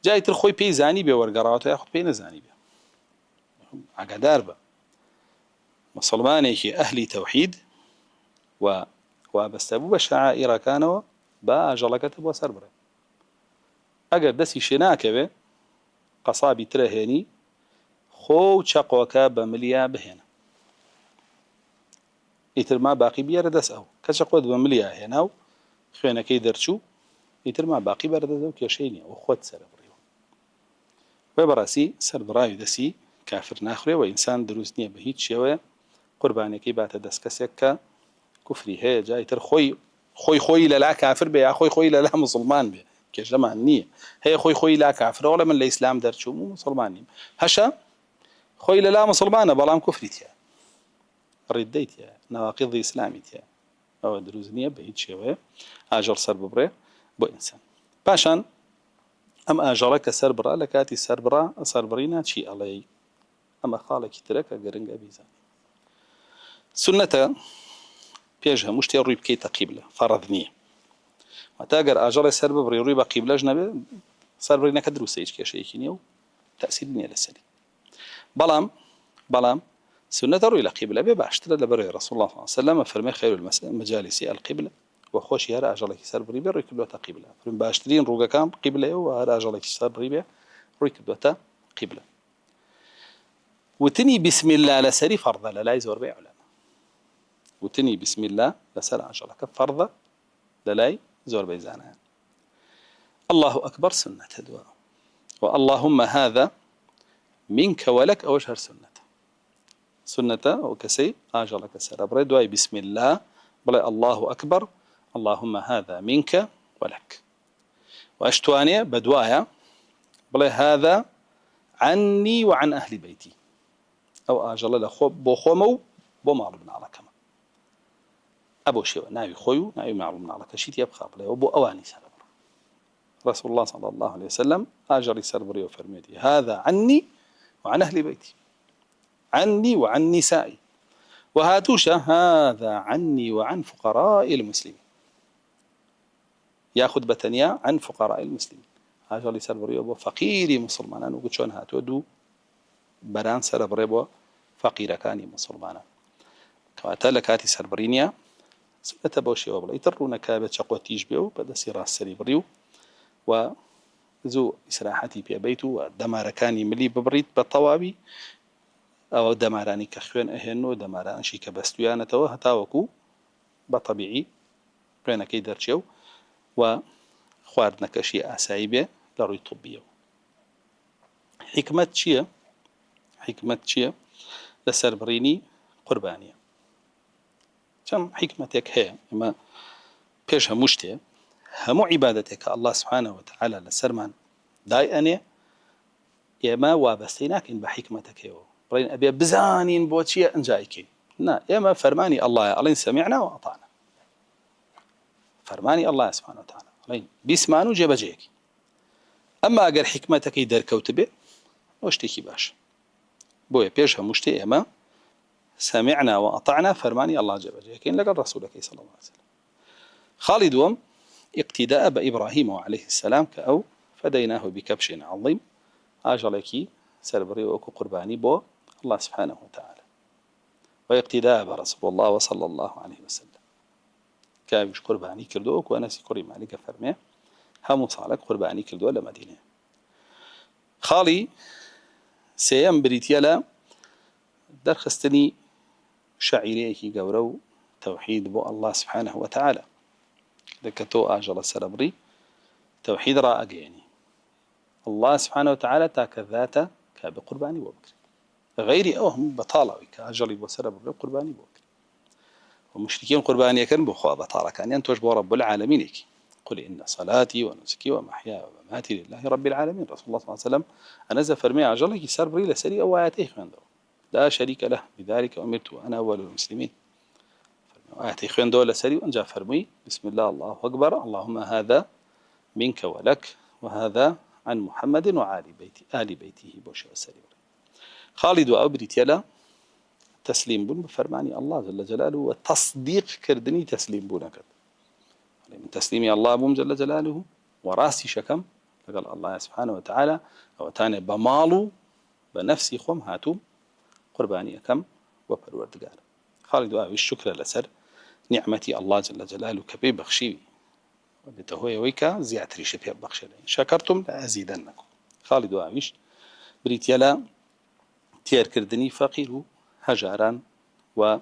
Speaker 1: جای تر خۆی پێی زانی بێ وەرگەڕاوەتەوە یاخود پێی نەزانی بێ. ئاگادار بە مسلمانێکی ئەهلی تەوحید و وابەستە بوو بە شەعائیرەکانەوە بە ئاژەڵەکەتە بۆ سەر بڕێ. ئەگەر دەستی شێ ناکەوێ، قەسابی ترە هێنی، خۆ و چەقۆکە بە ملیا بهێنە، ئیتر ما باقی بیارە دەست ئەو کە چەقۆت بە ملیا هێنا و خوێنەکەی دەرچوو، ئیتر ما باقی بەردەدە و کێشەی نییە و خۆت سەرە بڕیەوە. وێ بەڕاستی سەربڕاوی دەستی کافر ناخورێ و ئینسان دروست نییە بە هیچ شێوەیە قوربانەکەی باتە دەست کەسێک کە کوفری هەیە، جای تر خۆی لەلا کافر بێ یا خۆی لەلا موسڵمان بێ، کێشەمان نییە. هەیە خۆی لا کافرەوە لە من لە ئیسلام دەرچووم و موسڵمان نیم، هەشە خۆی لەلا موسڵمانە بەڵام کوفری تایە، ڕیدەی تایە، نەواقیضی ئیسلامی تایە. ئەوە دروست نییە بە هیچ شێوەیە ئاژەڵ سەر ببڕێ بۆ ئینسان. پاشان ئەم ئاژەڵە کە سەر بڕا، لە کاتی سەربڕینە چی ئەڵێ؟ ئەمە خاڵێکی ترە کە گرنگە بیزانین. سنەتە پێش هەموو شتێ ڕووی بکەیتە قیبلە، فەرەض نییە. واتە ئەگەر ئاژەڵی سەر ببڕی ڕووی بە قیبلەش نەبێ، سەربڕینەکە دروستە، هیچ کێشەیەکی نییە و تەئسیری نییە لەسەری. بەڵام سنەتە ڕووی لە قیبلە بێ باشترە، لەبەرەوەی ڕەسوڵ الله صلی الله علیه وسلم فەرمێ خەیر المەجالیس القیبلە، و خۆشی هەر ئاژەڵێکی سەر بڕی بێ ڕووی کردووەتە قیبلە. باشترین ڕووگەکان قیبلەیە و هەر ئاژەڵێکی سەر بڕی بێ ڕووی کردووەتە قیبلە. وتنی بسم الله لەسەری فەرضە لە لای زۆربەی عولەما. وتنی بسم الله لەسەر ئاژەڵەکە فەرضە لە لای زۆربەی زانایان. الله أكبر سنة دواء، واللهم هذا منك ولك أوش هر سنة أو كسي آجل كسر بري دواء بسم الله بلا الله أكبر اللهم هذا منك ولك. وأشتواني بدوايا بلا هذا عني وعن أهل بيتي، أو آجل بوخومو بومعر بن على كما أبو شيء ناوي خويو ناوي معر بن على كشيت يبخى بلا وبو أواني سر رسول الله صلى الله عليه وسلم آجري سربري وفرميتي هذا عني وعن أهل بيتي، عني وعن نسائي، وهاتوشا هذا عني وعن فقراء المسلمين، ياخذ بتنيا عن فقراء المسلمين. آجري سربري وفقيري مسلمانا وقلت شون هاتو دو بران سربري وفقير كاني مسلمانا كواتلك هاتي سربرينيا سنة بوشي وبلا يترون كابة شقوتيج بيو بدا سيراس سريبريو وزو إسراحتي في بيته ودماركاني ملي ببريد بالطوابي أو دماراني كخوين أهنو دماران شي كبستويانة هتاوكو بطبيعي بين كيدر شو وخواردنا كشي أسايبه لروي طبيه. حكمة شيء لسربريني قربانية كم حكمتك هي ما بيشها مشتي همو عبادتك الله سبحانه وتعالى لسرمان دايئني يا ما وابستيناك إن بحكمتك يو برين أبي بزانين بوتشي أنجايكي نا يا ما فرماني الله سمعنا وأطعنا فەرمانی الله سبحانه وتعالى ئەڵێن بیسمان و جێبەجێیەکی. ئەمما ئەگەر حکمەتەکەی دەرکەوت بێ ئەوە شتێکی باش. بۆیە پێش هەموو شتێ ئێمە سمعنا وأطعنا فەرمانی الله جێبەجێکەین لەگەڵ ڕەسوولەکەی صلى الله عليه وسلم. خاڵی دووەم اقتداء بإبراهيم عليه السلام كأو فديناه بكبش عظيم ئاژەڵێکی سەربڕی وەکو قوربانی بۆ الله سبحانه وتعالى، واقتداء برسول الله وصلى الله عليه وسلم كاویش قوربانی کردو وەکو ئەنەسی کوڕی مالیکە فەرمێ هەموو ساڵێک قوربانی کردووە لە مەدینە. خاڵی سێیەم بریتیە لە دەرخستنی شعیرەیەکی گەورە و تەوحید بۆ الله سبحانه وتعالى لکە تۆ ئاژەڵە سەربڕی تەوحید ڕائەگەیەنی الله سبحانه وتعالى تاکە ذاتە کە بە قوربانی بۆ بکرێت، غەیری ئەو هەموو بەتاڵەوەی کە ئاژەڵی بۆ سەربڕی قوربانی بۆ بکرێت. ومشركين قربانيەکەن بۆ خوا بەتاڵەکانیان تۆش بۆ رب العالمینێکی قل إن صلاتي ونسكي ومحياي ومماتي لله رب العالمين. رسول الله صلى الله عليه وسلم أنزل فرمي عجلك سربري لسري أو آياته خندو لا شريك له بذلك أمرت وأنا أول المسلمين. آياته خندو لسري وأنجا فرمي بسم الله الله أكبر اللهم هذا منك ولك وهذا عن محمد آل بيته بوش وسري. خالد وأبريت يلا تسليم بون بفرماني الله جل جلاله وتصديق كردني تسليم بونك من تسليمي الله بوم جل جلاله وراسي شكم فقال الله سبحانه وتعالى أو تاني بمالو بنفسي خم هاتوم قرباني كم وبروردگار. خالد وآوي الشكر لسر نعمتي الله جل جلاله كبير بخشيوي ودتهوي ويكا زياتري شبيه بخشي شكرتم لأزيدنكم. خالد وآويش بريت يلا تير كردني فقير هەژاران و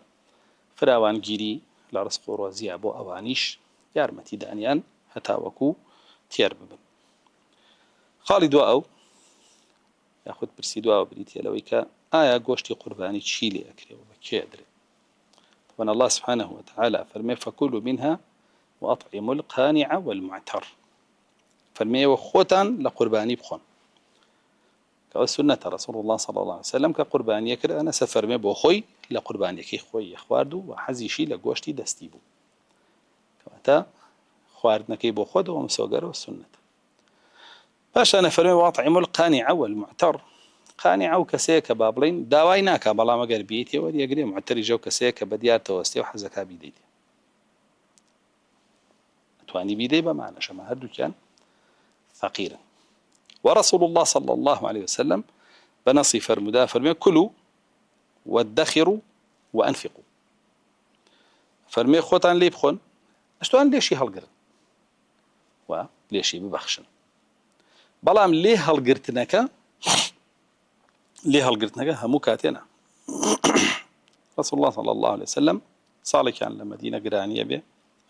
Speaker 1: فراوانگیری لە ڕزق و ڕۆزیە بۆ ئەوانیش یارمەتی دانیان هەتاوەکو تێر ببن. خاڵی دوا ئەو یاخود پرسی دواوە بریتە لەوەی کە ئایا گۆشتی قوربانی چی لێ ئەکرێەوە بە کێ ئەدرێت. طبعا الله سبحانه وتعالى فەرمێ فكلوا منها وأطعموا القانع والمعتر. فەرمێەوە خۆتان لە قوربانی بخۆن كسنة رسول الله صلى الله عليه وسلم كقربانية كده أنا سفر ما بخوي لقربانية كي خوي خواردو وحزيشي لجوشتي دستيبو كواتا خواردنا كي بخود ومسوجر والسنة باش أنا فرمي واطعم القانع والمعتر. قانع وكسيك بابلين داويناك بلا ما قال بيتي ودي أقري معتر جو كسيك بديار توستي وحزكها بيديتي تواني بيدي بمعنى شما هدو كان فقيرا. ورسول الله صلى الله عليه وسلم بنصي فرمدا فرمي كلوا وادخروا وأنفقوا. فرمي خوتان لي بخون اشتوان ليشي هالقرن وليشي ببخشن بلام ليه هالقرتنك همو كاتنا. رسول الله صلى الله عليه وسلم صالك عن المدينة قرانية به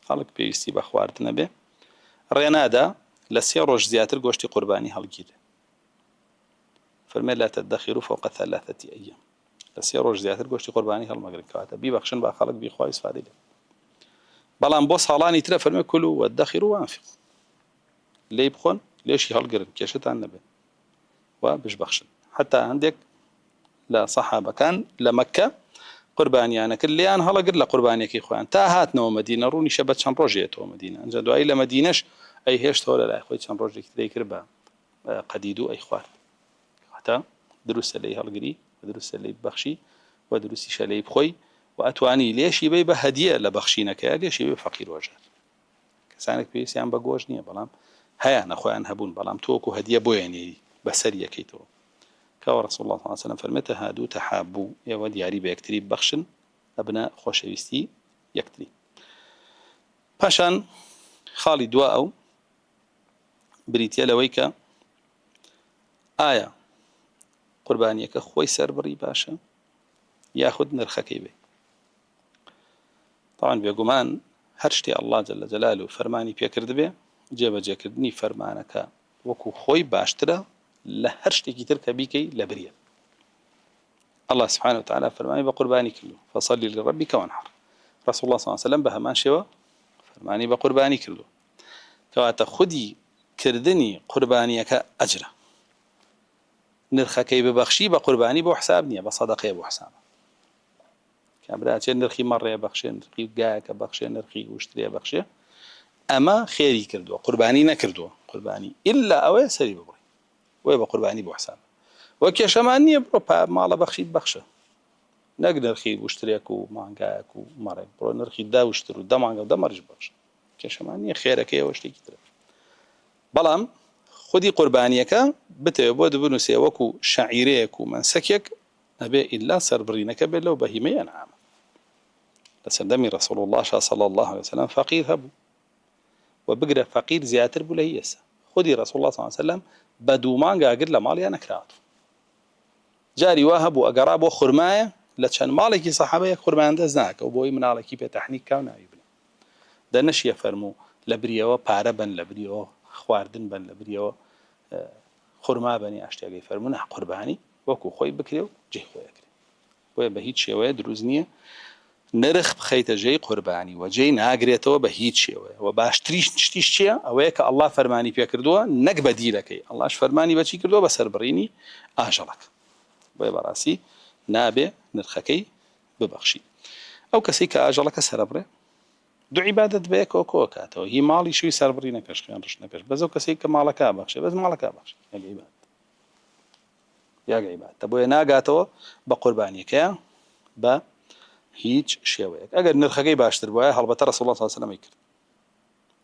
Speaker 1: خالق بيستي بخوارتنا به رينادا لسي روج زياتر قوشتي قرباني هالجيرة فرمي لا تدخروا فوق 3 أيام لسي روج زياتر قوشتي قرباني هالمغرب كواتا بيبخشن بخالق بيخواي سفادي له بلان بو صالاني ترى فرمي كلوا وادخروا وانفقوا لي بخون ليش هالقرن كيشت عن النبي وبش بخشن. حتى عندك لا صحابة كان لمكة قرباني أنا كل يان هلا قل قرباني كي خوان تاهاتنا ومدينة روني شبت شان روجيت ومدينة انجدوا أي لمدينش أي هيش تولى لا إخوة شان روجي كذي كربا قديدو أي خوار حتى دروس اللي هالقري ودروس اللي بخشي ودروس شلي بخوي وأتواني ليش يبي بهدية لبخشينك ليش يبي فقير وجار كسانك بيس يعني بجوجني بلام هيا نخوان هبون بلام توكو هدية بويني بسرية كيتو كورسول الله صلى الله عليه وسلم فرمته هادو تحابو يا ودي عريب يكتري بخشن أبناء خوشويستي يكتري باشان خالي دواء بريتيا لويكا آية قربانيك خوي سربري باشا ياخد نرخكي بي. طبعا بيقومان هرشتي الله جل جلاله فرماني بيكرد بي جيبا جاكردني فرمانك وكو خوي باشترا لهرشتي كتير كبيكي لبريا. الله سبحانه وتعالى فرماني بقرباني كله فصلي لربك وانحر. رسول الله صلى الله عليه وسلم بهمان شوا فرماني بقرباني كله كواتا خدي كردني قربانيك أجرا نرخكي ببخشي بقرباني بو حسابني بصدقي بو حساب كابراتي نرخي مرة بخشي نرخي قاك بخشي نرخي واشتري بخشي أما خيري كردوا قرباني نكردوا قرباني إلا أوي سري ببري ويبقى قرباني بوحسان وكيشمانية برو مالا بخشيد بخشة نقدر نرخي واشتريك ومانجاك ومرق برو نرخي دا واشترو دا مانجا ودا مرج بخشة كيشمانية خيرك يا واشتري كتير بلام خدي قربانيك بتبود بنوسي وكو شعيريك ومنسكيك أبي إلا سربرينك بلو بهيمي أنعام لسندمي رسول الله صلى الله عليه وسلم فقير هبو وبقرا فقير زياتر بلهيسة خدي رسول الله صلى الله عليه وسلم بدو مانجا قد لمالي أنا كرات جاري واهب وأقراب وخرماية لتشان مالكي صحابي خرمان دزناك وبوي من على كيف تحنيك كونا يبني ده نشي فرمو لبريو باربن لبريو خواردن بن لبريو خرما بني أشتاقي فرمونا قرباني وكو خوي بكريو جي خوي أكري بوي بهيت شوية دروزنية نرخ بخيت جي قرباني وجي ناقريتو بهيت شوية وباشتريش نشتيش شيء أويك الله فرماني فيها كردوها نك بديلكي الله اش فرماني بشي كردوها بسر بريني آجلك بوي براسي نابي نرخكي ببخشي أو كسيك آجلك سربري دو عبادة بيك وكوكاتو هي مالي شوي سربري نكش خيان رش نكش بزو كسيك مالك بخشي بس مالك بخشي يا عباد يا عباد تبوي ناقاتو بقرباني كيا با هیچ شێوەیەک ئەگەر نرخەکەی باشتر بووە هەڵبەتە رسول الله صلى الله عليه وسلم کرد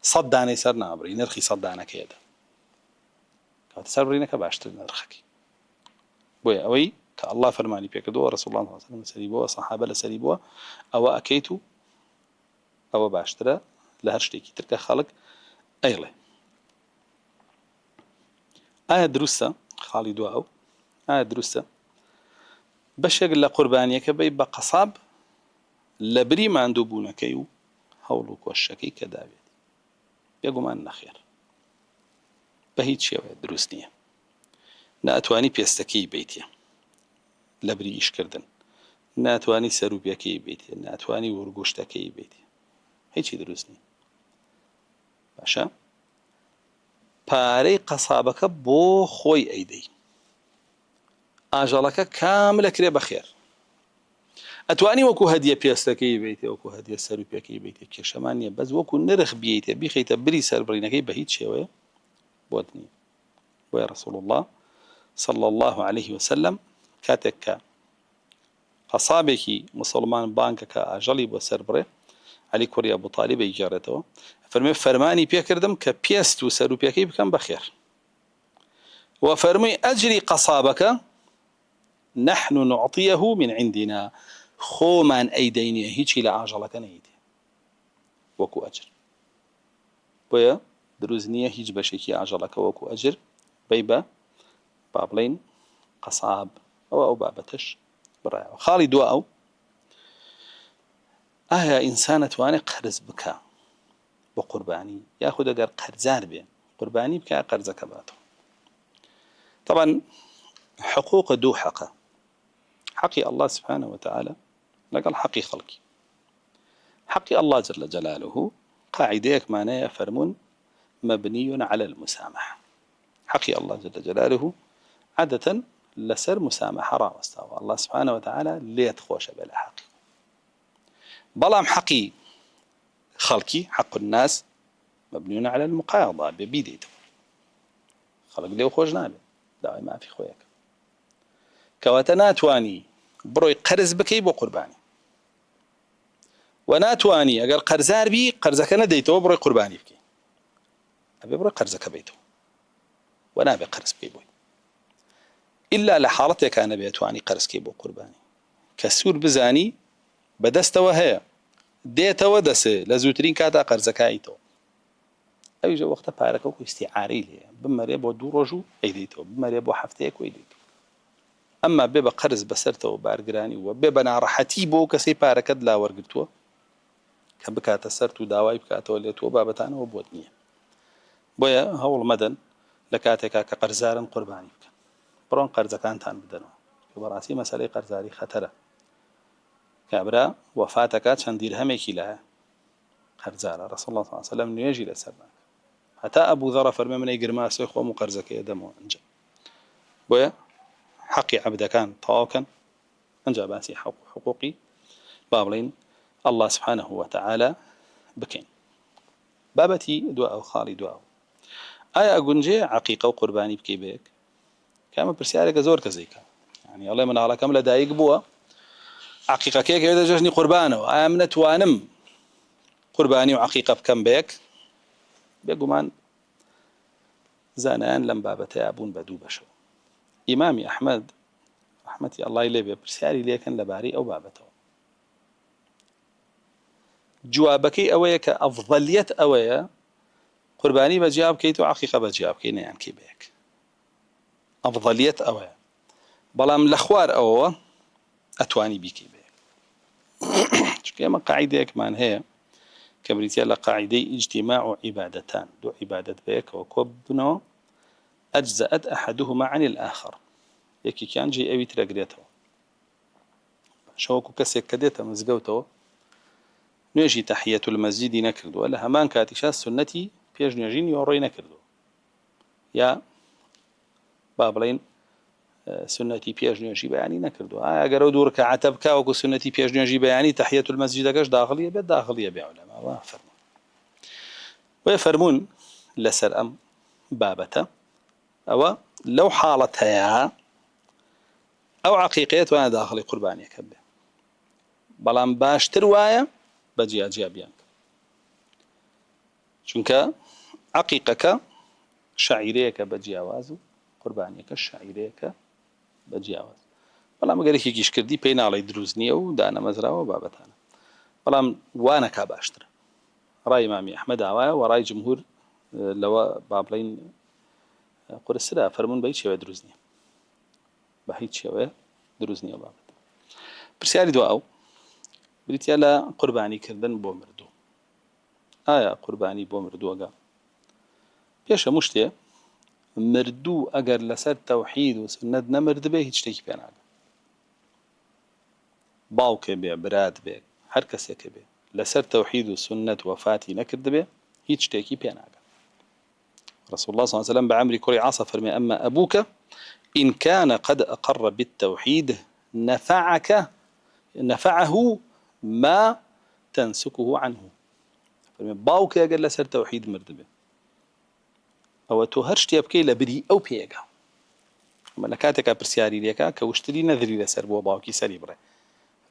Speaker 1: 100 دانەی سەر نابڕی نرخی 100 دانەکەیدا کاتە سەربڕینەکە باشتر نرخەکەی بۆیە ئەوەی کە الله فەرمانی پێکردووە رسول الله صلى الله عليه وسلم لەسەری بووە سەحابە لەسەری بووە ئەوە ئەکەیت و ئەوە باشترە لە هەر شتێکی تر کە خەڵک ئەیڵێ ئایا دروستە خاڵی دواوە ئایا دروستە بەشێک لە قوربانیەکە بەی بە قەساب لبري ما عندوبونا كيو هولو كوشكي كدابيت بيقومان نخير بهيت شيء دروسنية ناتواني بيستكي بيتي لبري إيش كردن ناتواني سروبيكي بيتي ناتواني ورقوشتكي بيتي هيك دروسني باشا باري قصابك بو خوي أيدي آجالك كامل كري بخير أتواني وكو هدية بيستكي بيتي وكو هدية سروبيكي بيتي كشمانية بس وكو نرخ بيتي بيخيت بري سربرينكي بهيت شوية بودني ويا رسول الله صلى الله عليه وسلم كاتك قصابك مسلمان بانكك أجلي بسربري علي كوري أبو طالب يجارته فرماني بيكردم كبيستو سروبيكي بكم بخير وفرمي أجري قصابك نحن نعطيه من عندنا خومان أيديني هيجي لعجلك نيدي وكو أجر بويا دروزنية هيج بشيكي عجلك وكو أجر بيبا بابلين قصاب أو بابتش برايا خالي دواء إنسانة تواني قرز بكا بقرباني ياخد أقر قرزان بي قرباني بكا قرز كباتو طبعا حقوق دو حقا حقي الله سبحانه وتعالى لقال حقي خلقي حقي الله جل جلاله قاعديك معناه فرمون مبني على المسامحة حقي الله جل جلاله عادة لسر مسامحة راوستاوى الله سبحانه وتعالى ليت خوش بلا حقي بلام حقي خلقي حق الناس مبني على المقايضة ببيديته خلق ليه خوش نابي داوي ما في خويك كواتنا تواني بروي قرز بكي بو قرباني وناتواني اگر قرزار بي قرزك نديتو بروي قرباني بكي ابي بروي قرزك بيتو وانا ابي قرز بكي بوي الا لحالتك كان بيتواني قرز كي بو قرباني كسور بزاني بدستو هي ديتو دس لزوترين كاتا قرزك ايتو ابي جو وقت بارك او استعاري لي بمري بو دورجو ايديتو بمري بو حفتيك ويديتو اما بيبا قرز بسرته وبارجراني وبيبا نارحتي بو كسي باركد لا ورقتو كبكات سرتو داواي بكاتو ليتو بابتان وبودنيه بويا هول مدن لكاتك كقرزار قرباني بك برون قرز كانتان بدنو براسي مساله قرزاري خطره كابرا وفاتك چند درهمي لها قرزار رسول الله صلى الله عليه وسلم يجي لسرنا حتى ابو ذر فرمى من يقرماس اخو مقرزك يدمو انجا بويا حقي عبد كان طاوكا انجا باسي حقوقي بابلين الله سبحانه وتعالى بكين بابەتی دو ئەو خاڵی دو ئەو ئایا ئەگونجێ عەقیقە و قوربانی بکەی بەیەک کامە پرسیارێکە زۆر کەسێکە يعني ئەڵێ مناڵەکەم لەدایک بووە عەقیقەکەیەک هەیە ژەژنی قوربانەوە ئایا من نەتوانم قوربانی و عەقیقە بکەم بەیەک بێگومان زانایان لەم بابەتەیە بوون بە دوو بەشەوە ئیمامی ئەحمەد ڕەحمەتی ئەڵڵای لێ بێ پرسیاری لێکن لەبارەی ئەو بابەتەوە جوابەکەی ئەوەیە کە ئەفضەلیەت ئەوەیە قوربانی بەجیا بکەیت و عەقیقە بەجیا بکەی نەیانکەی بەیەک ئەفضەلیەت ئەوەیە بەڵام لە خوار ئەوەوە ئەتوانی بیکەی بەیەک چونکە ئێمە قاعیدەیەکمان هەیە کە بریتیە لە قاعیدەی ئیجتیماع و عیبادەتان دوو عیبادەت بەیەکەوە کۆ ببنەوە ئەجزەت ئەحەدوهما عن الآخر یەکێکیان جێی ئەوی ترەگرێتەوە شەوەکو کەسێک کە دێتە مزگەوتەوە نوێژی تەحیەت المەسجیدی نەکردووە لە هەمان کاتیشا سنەتی پێش نوێژی نیوەڕۆی نەکردووە یا با بڵێن سنەتی پێش نوێژی بەیانی نەکردووە ئایا گەرە دوو ڕکعاتە بکا وەکو سنەتی پێش نوێژی بەیانی تەحیەت المەسجیدەکەش داخڵیە بێت داخڵیە بێ عولەما فەرموون وێ فەرموون لەسەر ئەم بابەتە ئەوە لەو حاڵەتەیە ئەو عەقیقەیە توانە داخڵی قوربانیەکە بێ بەڵام باشتر وایە بە جیاجیابیان چونکە عەقیقەکە شەعیرەیەکە بە جیاواز و قوربانیەکە شەعیرەیەکە بە جیاواز بەڵام ئەگەر یەکێکیش کردی پێی ناڵێ دروست نییە و دانەمەزراوە بابەتانە بەڵام وانەکا باشترە ڕای ئیمامی ئەحمەد ئاوایە و ڕای جمهور لەوە با بڵێن قورسرا فەرموون بە هیچ شێوەیە دروست نییە بە هیچ شێوەیە دروست نییە بابەت پرسیاری دو ئەو بریتیا لە قوربانیکردن بۆ مردوو ئایا قوربانی بۆ مردووەگە پێش هەموو شتێ مردوو ئەگەر لەسەر تەوحید و سنەت نەمرد بێ هیچ شتێکی پێ ناگە باوکێ بێ برات بێ هەر کەسێکە بێ لەسەر تەوحید و سنەت وەفاتی نەکرد بێ هیچ شتێکی پێ ناگە رسول الله صلى الله عليه وسلم بعمري كري عاصة فرمي أما أبوك إن كان قد أقر بالتوحيد نفعه ما تنسكه عنه فرمي باوك يقول لسر توحيد مردبه أو تو هرشتي أبكي لبري أو بيجا ملكاتك برسياري ليكا كوشتري نذري لسر بو باوكي سري بري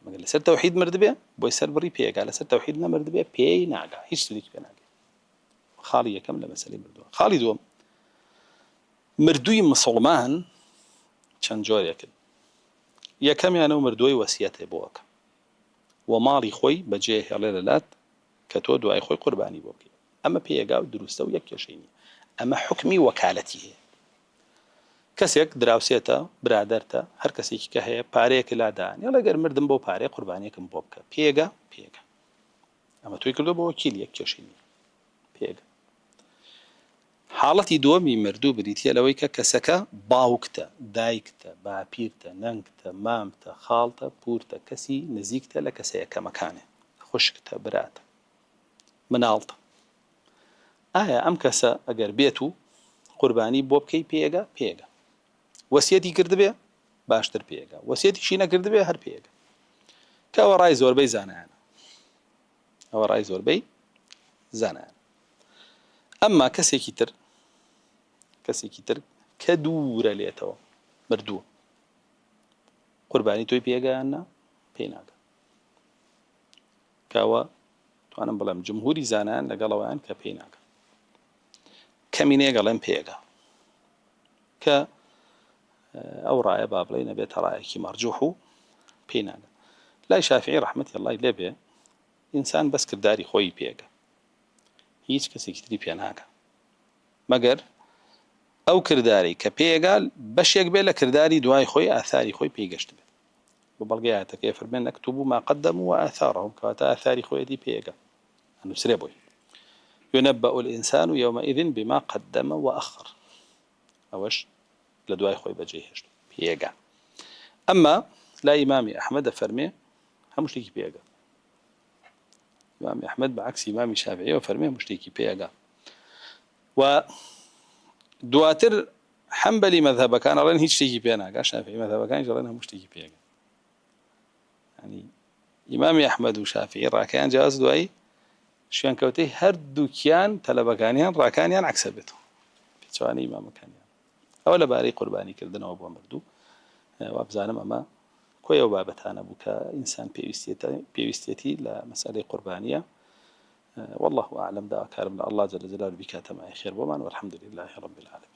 Speaker 1: ما قال لسر توحيد مردبه بو يسر بري بيجا لسر توحيد مردبه بي ناقا هيش تريك بناقا خالية كاملة مسألة مردووە خاڵی دووەم مردووی مسڵمان چەند جۆرێکن یەکەمیانە و مردووی وەسیەتێ بۆەکە و ماڵی خۆی بەجێ هێڵێ لەلات کە تۆ دوای خۆی قوربانی بۆ بکەیت ئەمە پێیەگا و دروستە و یەک کێشەی نییە ئەمە حوکمی وەکالەتی هەیە کەسێک دراوسێتە برادەرتە هەر کەسێکی کە هەیە پارەیەکی لادان یاڵێ گەر مردم بۆ پارەی قوربانیەکەم بۆ بکە پێیەگا ئەمە تۆی کردو بۆ وەکیل یەک کێشەی نییە پێیەگا حاڵەتی دووەمی مردوو بریتە لەوەی کە کەسەکە باوکتە دایکتە باپیرتە نەنگتە مامتە خاڵتە پورتە کەسی نزیکتە لە کەسەیەکە مەکانێ خوشکتە براتە مناڵتە ئایا ئەم کەسە ئەگەر بێت و قوربانی بۆ بکەی پێیەگا وەسیەتی کردبێ باشتر پێیەگا وەسیەتیشی نەکردبێ هەر پێیەگا کە ئەوە ڕای زۆربەی زانایانە ئەمما کەسێکی تر کە دوورە لێتەوە مردووە قوربانی تۆی پێگەیاننا پێی ناگە کاوە توانم بڵێم جمهوری زانایان لەگەڵەوەیان کە پێی ناگە کەمینەیە گەڵێن پێگە کە ئەو ڕایە با بڵێ نەبێتە ڕایەکی مەرجوح و پێی ناگە لای شافعی ڕەحمەتی ئەڵڵای لێ بێ ئینسان بەس کردداری خۆی پێگە هیچ کەسێکی تری پێ ناگە مەگەر ئەو کردداری کە پێگال بەشێک بێ لە کردداری دوای خۆی ئاثاری خۆی پێیگەشت بێت بۆ بەڵگەی ئاەتەکەی فەرمێن نەکتوبوا ما قدموا وآثارهم کەواتە ئاثاری خۆیەتی پێگە ئەنووسرێ بۆی ينبأ الإنسان يومئذ بما قدم وأخر ئەوەش لە دوای خۆی بەجێهێشت پێگە ئەمما لا ئیمامی ئەحمەدە فەرمێ هەموو شتێکی پێگە إمام أحمد بعكس إمام الشافعي وفرميه مشتكي بيجا ودواتر حنبلي مذهب كان رن هيك شيء بينا قال شافعي مذهب كان جرنا مشتكي بيجا يعني إمام أحمد وشافعي راكان جاز دواي شوێن کەوتەی هەردووکیان تەلەبەکانیان ڕاکانیان عەکسە بێتەوە پێچوانەی ئیمامەکانیان. ئەوە لەبارەی قوربانیکردنەوە بۆ مردوو. وابزانم ئەمە کۆی ئەو بابەتانە بوو کە ئینسان پێویستێتی لە مەسەلەی قوربانیە. والله أعلم. دعا كارم الله جل جلاله بكاتم خير بمان والحمد لله رب العالمين.